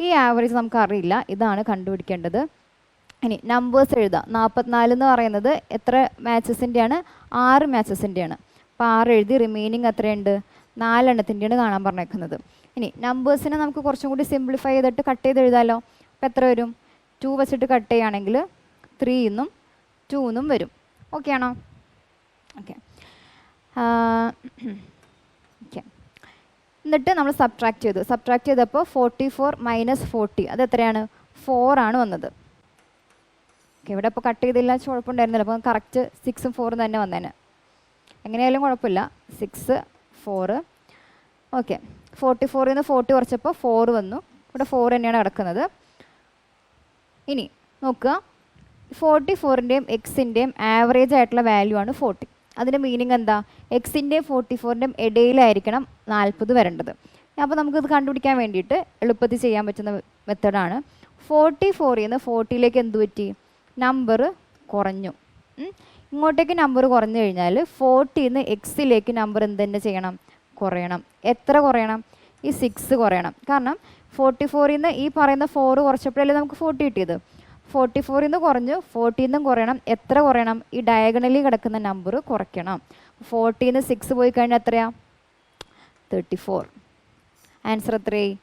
[SPEAKER 1] ഈ ആവറേജ് നമുക്ക് അറിയില്ല, ഇതാണ് കണ്ടുപിടിക്കേണ്ടത്. ഇനി നമ്പേഴ്സ് എഴുതാം. 44 എന്ന് പറയുന്നത് എത്ര മാച്ചസിൻ്റെയാണ്? 6 മാച്ചസിൻ്റെയാണ്. അപ്പോൾ 6 എഴുതി. റിമൈനിങ് എത്രയുണ്ട്? 4 എണ്ണത്തിൻ്റെയാണ് കാണാൻ പറഞ്ഞേക്കുന്നത്. ഇനി നമ്പേഴ്സിനെ നമുക്ക് കുറച്ചും കൂടി സിംപ്ലിഫൈ ചെയ്തിട്ട് കട്ട് ചെയ്ത് എഴുതാമല്ലോ. അപ്പോൾ എത്ര വരും? 2 വെച്ചിട്ട് കട്ട് ചെയ്യുകയാണെങ്കിൽ 3 എന്നും 2 എന്നും വരും. ഓക്കെ ആണോ? Okay okay. എന്നിട്ട് നമ്മൾ സബ്ട്രാക്ട് ചെയ്തപ്പോൾ 44 മൈനസ് 40 അത് എത്രയാണ്? 4 ആണ് വന്നത്. ഓക്കെ, ഇവിടെ ഇപ്പോൾ കട്ട് ചെയ്തില്ല കുഴപ്പമുണ്ടായിരുന്നില്ല. അപ്പോൾ കറക്റ്റ് 6ഉം 4ഉം തന്നെ വന്നേനെ. എങ്ങനെയായാലും കുഴപ്പമില്ല. 6 4 ഓക്കെ. 44 നിന്ന് 40 കുറച്ചപ്പോൾ 4 വന്നു. ഇവിടെ 4 തന്നെയാണ് കിടക്കുന്നത്. ഇനി നോക്കുക, 44ൻ്റെയും എക്സിൻ്റെയും ആവറേജ് ആയിട്ടുള്ള വാല്യൂ ആണ് 40. അതിൻ്റെ മീനിങ് എന്താ? എക്സിൻ്റെയും 44ൻ്റെയും ഇടയിലായിരിക്കണം 40 വരേണ്ടത്. അപ്പോൾ നമുക്കിത് കണ്ടുപിടിക്കാൻ വേണ്ടിയിട്ട് എളുപ്പത്തിൽ ചെയ്യാൻ പറ്റുന്ന മെത്തേഡാണ്. 44ൽ നിന്ന് 40ലേക്ക് എന്ത് പറ്റി? നമ്പർ കുറഞ്ഞു. ഇങ്ങോട്ടേക്ക് നമ്പർ കുറഞ്ഞു കഴിഞ്ഞാൽ 40ൽ നിന്ന് എക്സിലേക്ക് നമ്പർ എന്ത് തന്നെ ചെയ്യണം? കുറയണം. എത്ര കുറയണം? ഈ 6 കുറയണം. കാരണം 44ൽ നിന്ന് ഈ പറയുന്ന 4 കുറച്ചപ്പോഴല്ലേ നമുക്ക് 40 കിട്ടിയത്. 44ൽ നിന്ന് കുറഞ്ഞു, 40ൽ നിന്നും കുറയണം. എത്ര കുറയണം? ഈ ഡയഗണലി കിടക്കുന്ന നമ്പർ കുറയ്ക്കണം. 40ൽ നിന്ന് 6 പോയി കഴിഞ്ഞാൽ എത്രയാ? 34. ആൻസർ എത്രയായി?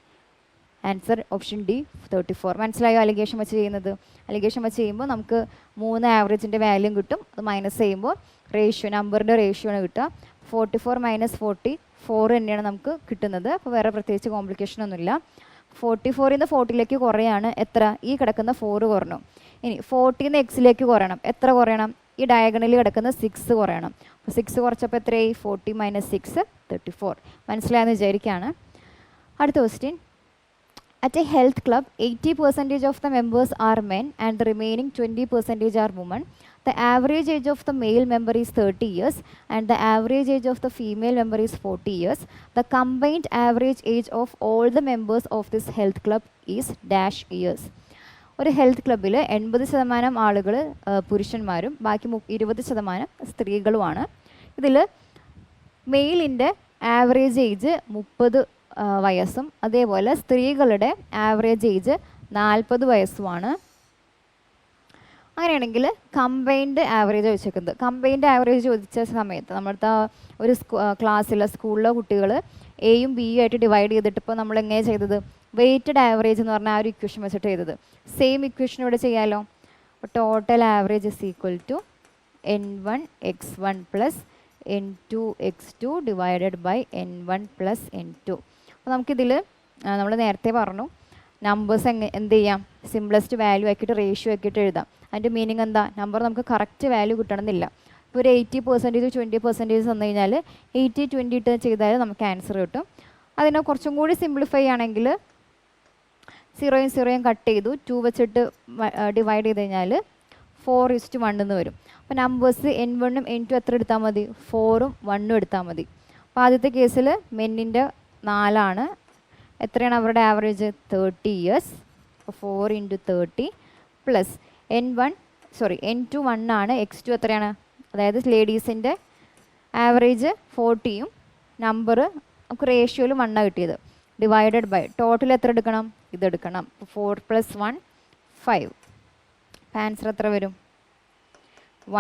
[SPEAKER 1] Answer option D 34. മനസ്സിലായോ അലിഗേഷൻ വെച്ച് ചെയ്യുന്നത്? അലിഗേഷൻ വെച്ച് ചെയ്യുമ്പോൾ നമുക്ക് 3 ആവറേജിൻ്റെ വാല്യൂ കിട്ടും. അത് മൈനസ് ചെയ്യുമ്പോൾ റേഷ്യോ, നമ്പറിൻ്റെ റേഷ്യോ ആണ് കിട്ടുക. 44 മൈനസ് 40 4 തന്നെയാണ് നമുക്ക് കിട്ടുന്നത്. അപ്പോൾ വേറെ പ്രത്യേകിച്ച് കോംപ്ലിക്കേഷൻ ഒന്നുമില്ല. 44ൽ നിന്ന് 40ലേക്ക് കുറയാണ്. എത്ര? ഈ കിടക്കുന്ന 4 കുറഞ്ഞു. ഇനി 40ൽ നിന്ന് എക്സിലേക്ക് കുറയണം. എത്ര കുറയണം? ഈ ഡയഗണലിൽ കിടക്കുന്ന 6 കുറയണം. അപ്പോൾ 6 കുറച്ചപ്പോൾ എത്രയായി? 40 മൈനസ് 6 34. മനസ്സിലായെന്ന് വിചാരിക്കുകയാണ്. അടുത്ത question. At a health club, 80% of the members are men and the remaining 20% are women. The average age of the male member is 30 years and the average age of the female member is 40 years. The combined average age of all the members of this health club is dash years. ഒരു health ക്ലബ്ബിൽ 80% ആളുകൾ പുരുഷന്മാരും ബാക്കി 20% സ്ത്രീകളുമാണ്. ഇതിൽ മെയിലിൻ്റെ average age 30 വയസ്സും അതേപോലെ സ്ത്രീകളുടെ average age 40 വയസ്സുമാണ്. അങ്ങനെയാണെങ്കിൽ കമ്പൈൻഡ് ആവറേജ് ചോദിച്ചേക്കുന്നത്. കമ്പൈൻഡ് ആവറേജ് ചോദിച്ച സമയത്ത് നമ്മളുടെ ഒരു സ്കൂളിലെ കുട്ടികൾ എയും ബിയും ആയിട്ട് ഡിവൈഡ് ചെയ്തിട്ട് ഇപ്പോൾ നമ്മൾ എങ്ങനെ ചെയ്തത്? വെയ്റ്റഡ് ആവറേജ് എന്ന് പറഞ്ഞാൽ ആ ഒരു ഇക്വേഷൻ വെച്ചിട്ട് ചെയ്തത്. സെയിം ഇക്വേഷൻ ഇവിടെ ചെയ്യാമല്ലോ. Total average is equal to n1 x1 plus n2 x2 divided by n1 plus n2. അപ്പോൾ നമുക്കിതിൽ നമ്മൾ നേരത്തെ പറഞ്ഞു നമ്പേഴ്സ് എന്ത് ചെയ്യാം? സിംപ്ലസ്റ്റ് വാല്യൂ ആക്കിയിട്ട് റേഷ്യോ ആക്കിയിട്ട് എഴുതാം. അതിൻ്റെ മീനിങ് എന്താ? നമ്പർ നമുക്ക് കറക്റ്റ് വാല്യൂ കിട്ടണമെന്നില്ല. ഇപ്പോൾ ഒരു 80% 20% തന്നു കഴിഞ്ഞാൽ 80-20 ഇട്ട് ചെയ്താൽ നമുക്ക് ആൻസർ കിട്ടും. അതിനെ കുറച്ചും കൂടി സിംപ്ലിഫൈ ആണെങ്കിൽ 0യും 0യും കട്ട് ചെയ്തു 2 വെച്ചിട്ട് ഡിവൈഡ് ചെയ്ത് കഴിഞ്ഞാൽ 4:1 എന്ന് വരും. അപ്പോൾ നമ്പേഴ്സ് n1ഉം n2 എത്ര എടുത്താൽ മതി? 4ഉം 1ഉം എടുത്താൽ മതി. അപ്പോൾ ആദ്യത്തെ കേസിൽ മെന്നിൻ്റെ 4 ആണ്. എത്രയാണ് അവരുടെ ആവറേജ്? 30 ഇയേഴ്സ്. അപ്പോൾ 4 × 30 പ്ലസ് n2 1 ആണ്. x2 എത്രയാണ്? അതായത് ലേഡീസിൻ്റെ ആവറേജ് 40യും നമ്പർ നമുക്ക് റേഷ്യോയിൽ 1 കിട്ടിയത്. ഡിവൈഡഡ് ബൈ ടോട്ടൽ എത്ര എടുക്കണം? ഇതെടുക്കണം. 4 + 1 5. ആൻസർ എത്ര വരും?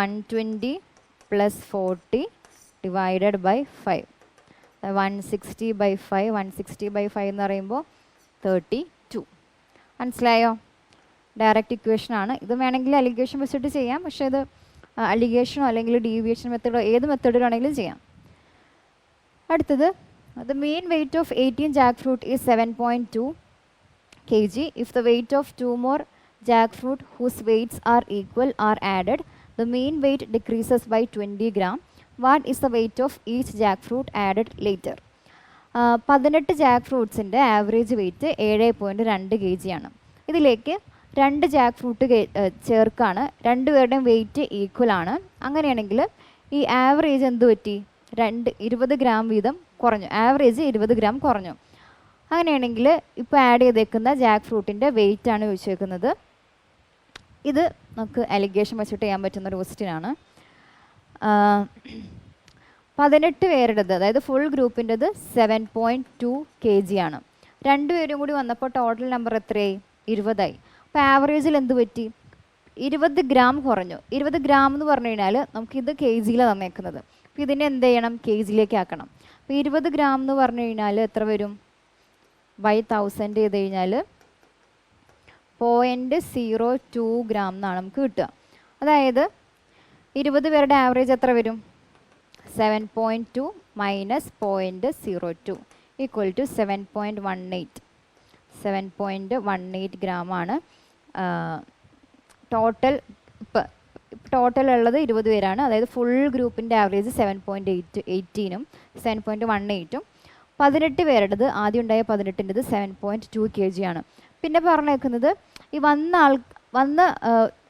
[SPEAKER 1] 120 + 40 ഡിവൈഡഡ് ബൈ 5. 160/5. 160/5 എന്ന് പറയുമ്പോൾ 32. മനസ്സിലായോ? ഡയറക്റ്റ് ഇക്വേഷൻ ആണ്. ഇത് വേണമെങ്കിൽ അലിഗേഷൻ വെച്ചിട്ട് ചെയ്യാം. പക്ഷേ ഇത് അലിഗേഷനോ അല്ലെങ്കിൽ ഡീവിയേഷൻ മെത്തേഡോ ഏത് മെത്തേഡിലാണെങ്കിലും ചെയ്യാം. അടുത്തത്, the mean weight of 18 jackfruit is 7.2 kg. If the weight of 2 more jackfruit whose weights are equal are added, the mean weight decreases by 20 gram. What is the weight of each jackfruit added later? 18 ജാക്ക് ഫ്രൂട്ട്സിൻ്റെ average weight 7.2 kg ആണ്. ഇതിലേക്ക് 2 Jack fruit ചേർക്കാണ്. രണ്ടുപേരുടെയും weight equal ആണ്. അങ്ങനെയാണെങ്കിൽ ഈ average എന്ത് പറ്റി? 20 ഗ്രാം വീതം കുറഞ്ഞു. ആവറേജ് 20 ഗ്രാം കുറഞ്ഞു. അങ്ങനെയാണെങ്കിൽ ഇപ്പോൾ ആഡ് ചെയ്തേക്കുന്ന ജാക്ക് ഫ്രൂട്ടിൻ്റെ വെയ്റ്റ് ആണ് ചോദിച്ചേക്കുന്നത്. ഇത് നമുക്ക് അലിഗേഷൻ വെച്ചിട്ട് ചെയ്യാൻ പറ്റുന്നൊരു ക്വസ്റ്റ്യനാണ്. 18 പേരുടേത്, അതായത് ഫുൾ ഗ്രൂപ്പിൻ്റെത് 7.2 kg ആണ്. രണ്ടുപേരും കൂടി വന്നപ്പോൾ ടോട്ടൽ നമ്പർ എത്രയായി? 20ആയി. അപ്പോൾ ആവറേജിൽ എന്ത് പറ്റി? 20 ഗ്രാം കുറഞ്ഞു. 20 ഗ്രാം എന്ന് പറഞ്ഞു കഴിഞ്ഞാൽ നമുക്കിത് kg-യിലാണ് തന്നേക്കുന്നത്. അപ്പോൾ ഇതിനെ എന്ത് ചെയ്യണം? kg-യിലേക്ക് ആക്കണം. അപ്പോൾ 20 ഗ്രാം എന്ന് പറഞ്ഞു കഴിഞ്ഞാൽ എത്ര വരും? 1000 ചെയ്ത് കഴിഞ്ഞാൽ 0.02 ഗ്രാം എന്നാണ് നമുക്ക് കിട്ടുക. അതായത് 20 പേരുടെ ആവറേജ് എത്ര വരും? 7.2 മൈനസ് 0.02 ഈക്വൽ ടു 7.18 ഗ്രാമാണ് ടോട്ടൽ. ടോട്ടൽ ഉള്ളത് 20 പേരാണ്. അതായത് ഫുൾ ഗ്രൂപ്പിൻ്റെ ആവറേജ് 7.18ഉം 7.18ഉം 18 പേരുടേത് ആദ്യം ഉണ്ടായ 18ൻ്റെത് 7.2 kg ആണ്. പിന്നെ പറഞ്ഞേക്കുന്നത് ഈ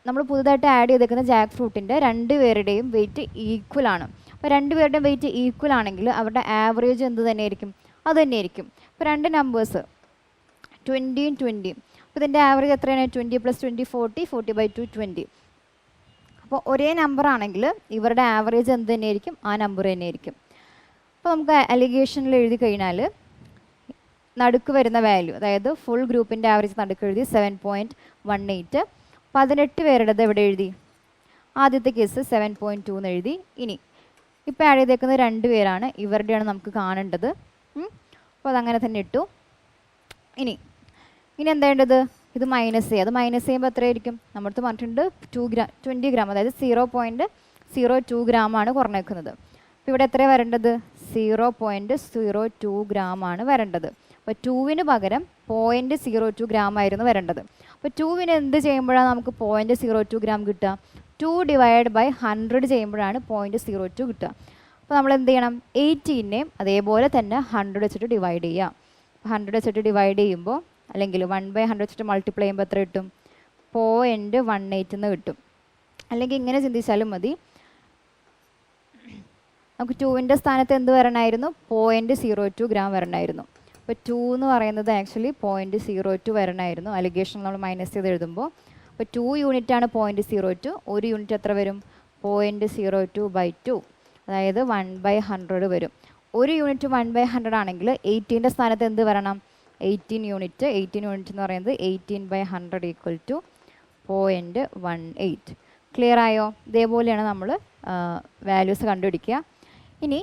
[SPEAKER 1] നമ്മൾ പുതുതായിട്ട് ആഡ് ചെയ്തേക്കുന്ന ജാക്ക് ഫ്രൂട്ടിൻ്റെ 2 പേരുടെയും വെയിറ്റ് ഈക്വൽ ആണ്. അപ്പോൾ 2 പേരുടെയും വെയിറ്റ് ഈക്വൽ ആണെങ്കിൽ അവരുടെ ആവറേജ് എന്ത് തന്നെയായിരിക്കും? അത് തന്നെയായിരിക്കും. ഇപ്പോൾ 2 നമ്പേഴ്സ് 20യും 20യും. അപ്പോൾ ഇതിൻ്റെ ആവറേജ് എത്രയാണ്? 20 + 20 40, 40/2 20. അപ്പോൾ ഒരേ നമ്പർ ആണെങ്കിൽ ഇവരുടെ ആവറേജ് എന്ത് തന്നെയായിരിക്കും? ആ നമ്പർ തന്നെയായിരിക്കും. അപ്പോൾ നമുക്ക് അലിഗേഷനിൽ എഴുതി കഴിഞ്ഞാൽ നടുക്ക് വരുന്ന വാല്യൂ, അതായത് ഫുൾ ഗ്രൂപ്പിൻ്റെ ആവറേജ് നടുക്ക് എഴുതി 7.18. 18 പേരുടേത് എവിടെ എഴുതി? ആദ്യത്തെ കേസ് 7.2 എന്ന് എഴുതി. ഇനി ഇപ്പോൾ ആഡ് ചെയ്തേക്കുന്നത് 2 പേരാണ്, ഇവരുടെയാണ് നമുക്ക് കാണേണ്ടത്. അപ്പോൾ അതങ്ങനെ തന്നെ ഇട്ടു. ഇനി എന്താ വേണ്ടത്? ഇത് മൈനസ് ചെയ്യുക. അത് മൈനസ് ചെയ്യുമ്പോൾ എത്രയായിരിക്കും? നമ്മളടുത്ത് പറഞ്ഞിട്ടുണ്ട് 20 ഗ്രാം, അതായത് 0.02 ഗ്രാമാണ് കുറഞ്ഞേക്കുന്നത്. അപ്പോൾ ഇവിടെ എത്രയാണ് വരേണ്ടത്? 0.02 ഗ്രാമാണ് വരേണ്ടത്. അപ്പോൾ 2വിന് പകരം 0.02 ഗ്രാം ആയിരുന്നു വരേണ്ടത്. അപ്പോൾ 2വിന് എന്ത് ചെയ്യുമ്പോഴാണ് നമുക്ക് 0.02 ഗ്രാം കിട്ടുക? 2 / 100 ചെയ്യുമ്പോഴാണ് 0.02 കിട്ടുക. അപ്പോൾ നമ്മൾ എന്ത് ചെയ്യണം? 18നെ അതേപോലെ തന്നെ 100 വെച്ചിട്ട് ഡിവൈഡ് ചെയ്യുക. 100 വെച്ചിട്ട് ഡിവൈഡ് ചെയ്യുമ്പോൾ, അല്ലെങ്കിൽ 1/100 വെച്ചിട്ട് മൾട്ടിപ്ലൈ ചെയ്യുമ്പോൾ എത്ര കിട്ടും? 0.18 എന്ന് കിട്ടും. അല്ലെങ്കിൽ ഇങ്ങനെ ചിന്തിച്ചാലും മതി, നമുക്ക് 2വിൻ്റെ സ്ഥാനത്ത് എന്ത് വരണമായിരുന്നു? 0.02 ഗ്രാം വരണമായിരുന്നു. അപ്പോൾ 2 എന്ന് പറയുന്നത് ആക്ച്വലി 0.02 വരണമായിരുന്നു. അലിഗേഷൻ നമ്മൾ മൈനസ് ചെയ്ത് എഴുതുമ്പോൾ. അപ്പോൾ 2 യൂണിറ്റാണ് 0.02. 1 യൂണിറ്റ് എത്ര വരും? 0.02/2, അതായത് 1/100 വരും. 1 യൂണിറ്റ് 1/100 ആണെങ്കിൽ 18ൻ്റെ സ്ഥാനത്ത് എന്ത് വരണം? 18 യൂണിറ്റ്. 18 യൂണിറ്റ് എന്ന് പറയുന്നത് 18/100 ഈക്വൽ ടു 0.18. ക്ലിയർ ആയോ? ഇതേപോലെയാണ് നമ്മൾ വാല്യൂസ് കണ്ടുപിടിക്കുക. ഇനി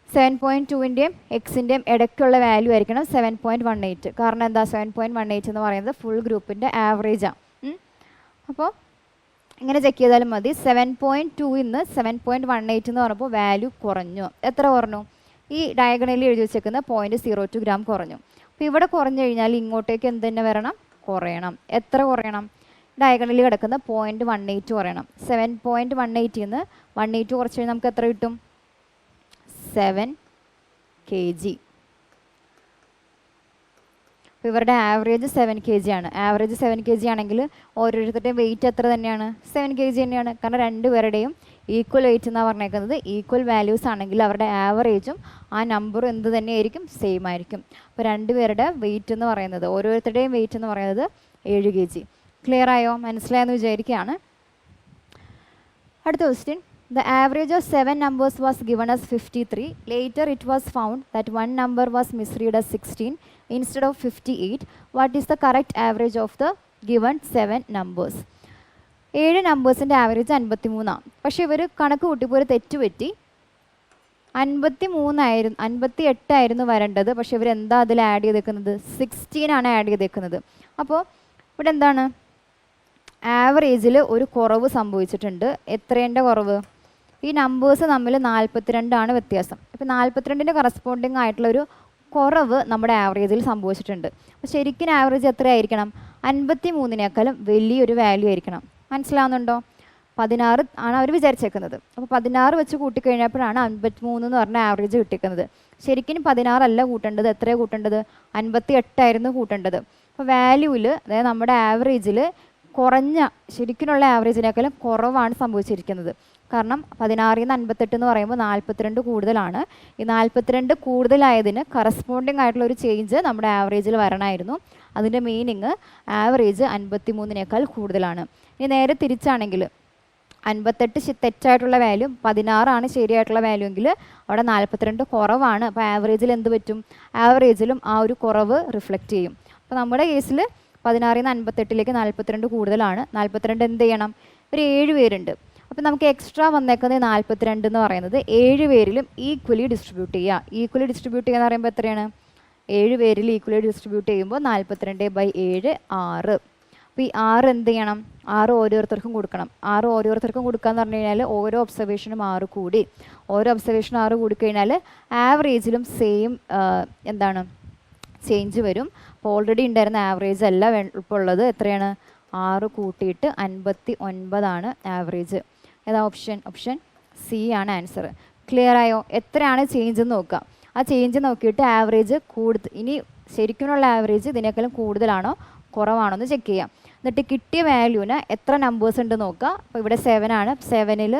[SPEAKER 1] 7.2ൻ്റെയും എക്സിൻ്റെയും ഇടയ്ക്കുള്ള വാല്യൂ ആയിരിക്കണം 7.18. കാരണം എന്താ? 7.18 എന്ന് പറയുന്നത് ഫുൾ ഗ്രൂപ്പിൻ്റെ ആവറേജാണ്. അപ്പോൾ ഇങ്ങനെ ചെക്ക് ചെയ്താലും മതി. 7.2 നിന്ന് 7.18 എന്ന് പറഞ്ഞപ്പോൾ വാല്യൂ കുറഞ്ഞു. എത്ര കുറഞ്ഞു? ഈ ഡയഗണലിൽ എഴുതി വെച്ചേക്കുന്ന 0.02 ഗ്രാം കുറഞ്ഞു. അപ്പോൾ ഇവിടെ കുറഞ്ഞു കഴിഞ്ഞാൽ ഇങ്ങോട്ടേക്ക് എന്ത് തന്നെ വരണം? കുറയണം. എത്ര കുറയണം? ഡയഗണലിൽ കിടക്കുന്ന 0.18 കുറയണം. 7.18 നിന്ന് 180 കുറച്ച് കഴിഞ്ഞാൽ നമുക്ക് എത്ര കിട്ടും? 7 kg. അപ്പോൾ ഇവരുടെ ആവറേജ് 7 kg ആണ്. ആവറേജ് 7 kg ആണെങ്കിൽ ഓരോരുത്തരുടെയും വെയിറ്റ് എത്ര തന്നെയാണ്? 7 kg തന്നെയാണ്. കാരണം 2 പേരുടെയും ഈക്വൽ വെയിറ്റ് എന്നാണ് പറഞ്ഞേക്കുന്നത്. ഈക്വൽ വാല്യൂസ് ആണെങ്കിൽ അവരുടെ ആവറേജും ആ നമ്പറും എന്ത് തന്നെയായിരിക്കും? സെയിം ആയിരിക്കും. അപ്പോൾ 2 പേരുടെ വെയിറ്റ് എന്ന് പറയുന്നത്, ഓരോരുത്തരുടെയും വെയിറ്റ് എന്ന് പറയുന്നത് 7 kg. ക്ലിയർ ആയോ? മനസ്സിലായെന്ന് വിചാരിക്കുകയാണ്. അടുത്ത question. The average of 7 numbers was given as 53. Later it was found that one number was misread as 16 instead of 58. What is the correct average of the given 7 numbers? 7 നമ്പേഴ്സിൻ്റെ average 53. പക്ഷേ ഇവർ കണക്ക് കൂട്ടിപ്പോൾ ഒരു തെറ്റ് പറ്റി. 58 ആയിരുന്നു വരേണ്ടത്. പക്ഷേ ഇവർ എന്താ അതിൽ ആഡ് ചെയ്തേക്കുന്നത്? 16 ആണ് ആഡ് ചെയ്തേക്കുന്നത്. അപ്പോൾ ഇവിടെ എന്താണ്? ആവറേജിൽ ഒരു കുറവ് സംഭവിച്ചിട്ടുണ്ട്. എത്രേൻ്റെ കുറവ്? ഈ നമ്പേഴ്സ് തമ്മിൽ 42 വ്യത്യാസം. ഇപ്പോൾ 42ൻ്റെ കറസ്പോണ്ടിങ് ആയിട്ടുള്ളൊരു കുറവ് നമ്മുടെ ആവറേജിൽ സംഭവിച്ചിട്ടുണ്ട്. അപ്പോൾ ശരിക്കും ആവറേജ് എത്രയായിരിക്കണം? 53നേക്കാളും വലിയൊരു വാല്യൂ ആയിരിക്കണം. മനസ്സിലാവുന്നുണ്ടോ? 16 ആണ് അവർ വിചാരിച്ചേക്കുന്നത്. അപ്പോൾ 16 വെച്ച് കൂട്ടിക്കഴിഞ്ഞപ്പോഴാണ് 53 എന്ന് പറഞ്ഞ ആവറേജ് കിട്ടിക്കുന്നത്. ശരിക്കും 16 അല്ല കൂട്ടേണ്ടത്. എത്രയാണ് കൂട്ടേണ്ടത്? 58 ആയിരുന്നു കൂട്ടേണ്ടത്. അപ്പോൾ വാല്യൂവിൽ, അതായത് നമ്മുടെ ആവറേജിൽ കുറഞ്ഞ ശരിക്കുള്ള ആവറേജിനേക്കാളും കുറവാണ് സംഭവിച്ചിരിക്കുന്നത്. കാരണം 16 നിന്ന് 58 എന്ന് പറയുമ്പോൾ 42 കൂടുതലാണ്. ഈ 42 കൂടുതലായതിന് കറസ്പോണ്ടിങ് ആയിട്ടുള്ള ഒരു ചേഞ്ച് നമ്മുടെ ആവറേജിൽ വരണമായിരുന്നു. അതിൻ്റെ മീനിങ് ആവറേജ് 53നേക്കാൾ കൂടുതലാണ്. ഇനി നേരെ തിരിച്ചാണെങ്കിൽ 58 തെറ്റായിട്ടുള്ള വാല്യൂ, 16 ആണ് ശരിയായിട്ടുള്ള വാല്യൂ എങ്കിൽ അവിടെ 42 കുറവാണ്. അപ്പോൾ ആവറേജിൽ എന്ത് പറ്റും? ആവറേജിലും ആ ഒരു കുറവ് റിഫ്ലക്റ്റ് ചെയ്യും. അപ്പോൾ നമ്മുടെ കേസിൽ 16 നിന്ന് 58ലേക്ക് 42 കൂടുതലാണ്. 42 എന്ത് ചെയ്യണം? ഒരു 7 പേരുണ്ട്. അപ്പോൾ നമുക്ക് എക്സ്ട്രാ വന്നേക്കുന്നത് 42 എന്ന് പറയുന്നത് 7 പേരിലും ഈക്വലി ഡിസ്ട്രിബ്യൂട്ട് ചെയ്യുക. ഈക്വലി ഡിസ്ട്രിബ്യൂട്ട് ചെയ്യുക എന്ന് പറയുമ്പോൾ എത്രയാണ്? 7 പേരിൽ ഈക്വലി ഡിസ്ട്രിബ്യൂട്ട് ചെയ്യുമ്പോൾ 42/7 6. അപ്പോൾ ഈ 6 എന്ത് ചെയ്യണം, 6 ഓരോരുത്തർക്കും കൊടുക്കണം. 6 ഓരോരുത്തർക്കും കൊടുക്കാന്ന് പറഞ്ഞു കഴിഞ്ഞാൽ ഓരോ ഒബ്സർവേഷനും 6 കൂടി, ഓരോ ഒബ്സർവേഷനും 6 കൂടിക്കഴിഞ്ഞാൽ ആവറേജിലും സെയിം എന്താണ് ചേഞ്ച് വരും. അപ്പോൾ ഓൾറെഡി ഉണ്ടായിരുന്ന ആവറേജ് അല്ല ഇപ്പോൾ ഉള്ളത്, എത്രയാണ്, 6 കൂട്ടിയിട്ട് 59 ആവറേജ്. ഏതാ ഓപ്ഷൻ? ഓപ്ഷൻ സി ആണ് ആൻസർ. ക്ലിയർ ആയോ? എത്രയാണ് ചേഞ്ച് എന്ന് നോക്കുക. ആ ചേഞ്ച് നോക്കിയിട്ട് ആവറേജ് ഇനി ശരിക്കുമുള്ള ആവറേജ് ഇതിനേക്കാളും കൂടുതലാണോ കുറവാണോ എന്ന് ചെക്ക് ചെയ്യാം. എന്നിട്ട് കിട്ടിയ വാല്യൂവിന് എത്ര നമ്പേഴ്സ് ഉണ്ട് നോക്കുക. അപ്പോൾ ഇവിടെ 7 ആണ്. 7ൽ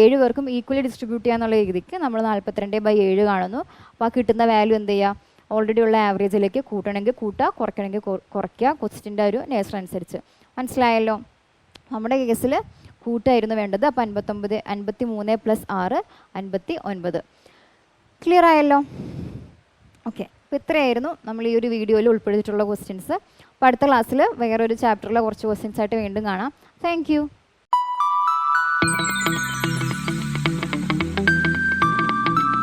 [SPEAKER 1] 7 പേർക്കും ഈക്വലി ഡിസ്ട്രിബ്യൂട്ട് ചെയ്യാന്നുള്ള രീതിക്ക് നമ്മൾ 42/7 കാണുന്നു. അപ്പോൾ ആ കിട്ടുന്ന വാല്യൂ എന്ത് ചെയ്യുക, ഓൾറെഡി ഉള്ള ആവറേജിലേക്ക് കൂട്ടണമെങ്കിൽ കൂട്ടുക, കുറയ്ക്കണമെങ്കിൽ കുറയ്ക്കുക, ക്വസ്റ്റിൻ്റെ ഒരു നേച്ചർ അനുസരിച്ച്. മനസ്സിലായല്ലോ? നമ്മുടെ കേസിൽ കൂട്ടായിരുന്നു വേണ്ടത്. അപ്പോൾ 53 + 6 59. ക്ലിയർ ആയല്ലോ? ഓക്കെ, അപ്പോൾ ഇത്രയായിരുന്നു നമ്മൾ ഈ ഒരു വീഡിയോയിൽ ഉൾപ്പെടുത്തിയിട്ടുള്ള ക്വസ്റ്റ്യൻസ്. അപ്പോൾ അടുത്ത ക്ലാസ്സിൽ വേറൊരു ചാപ്റ്ററിലെ കുറച്ച് ക്വസ്റ്റ്യൻസ് ആയിട്ട് വീണ്ടും കാണാം. Thank you.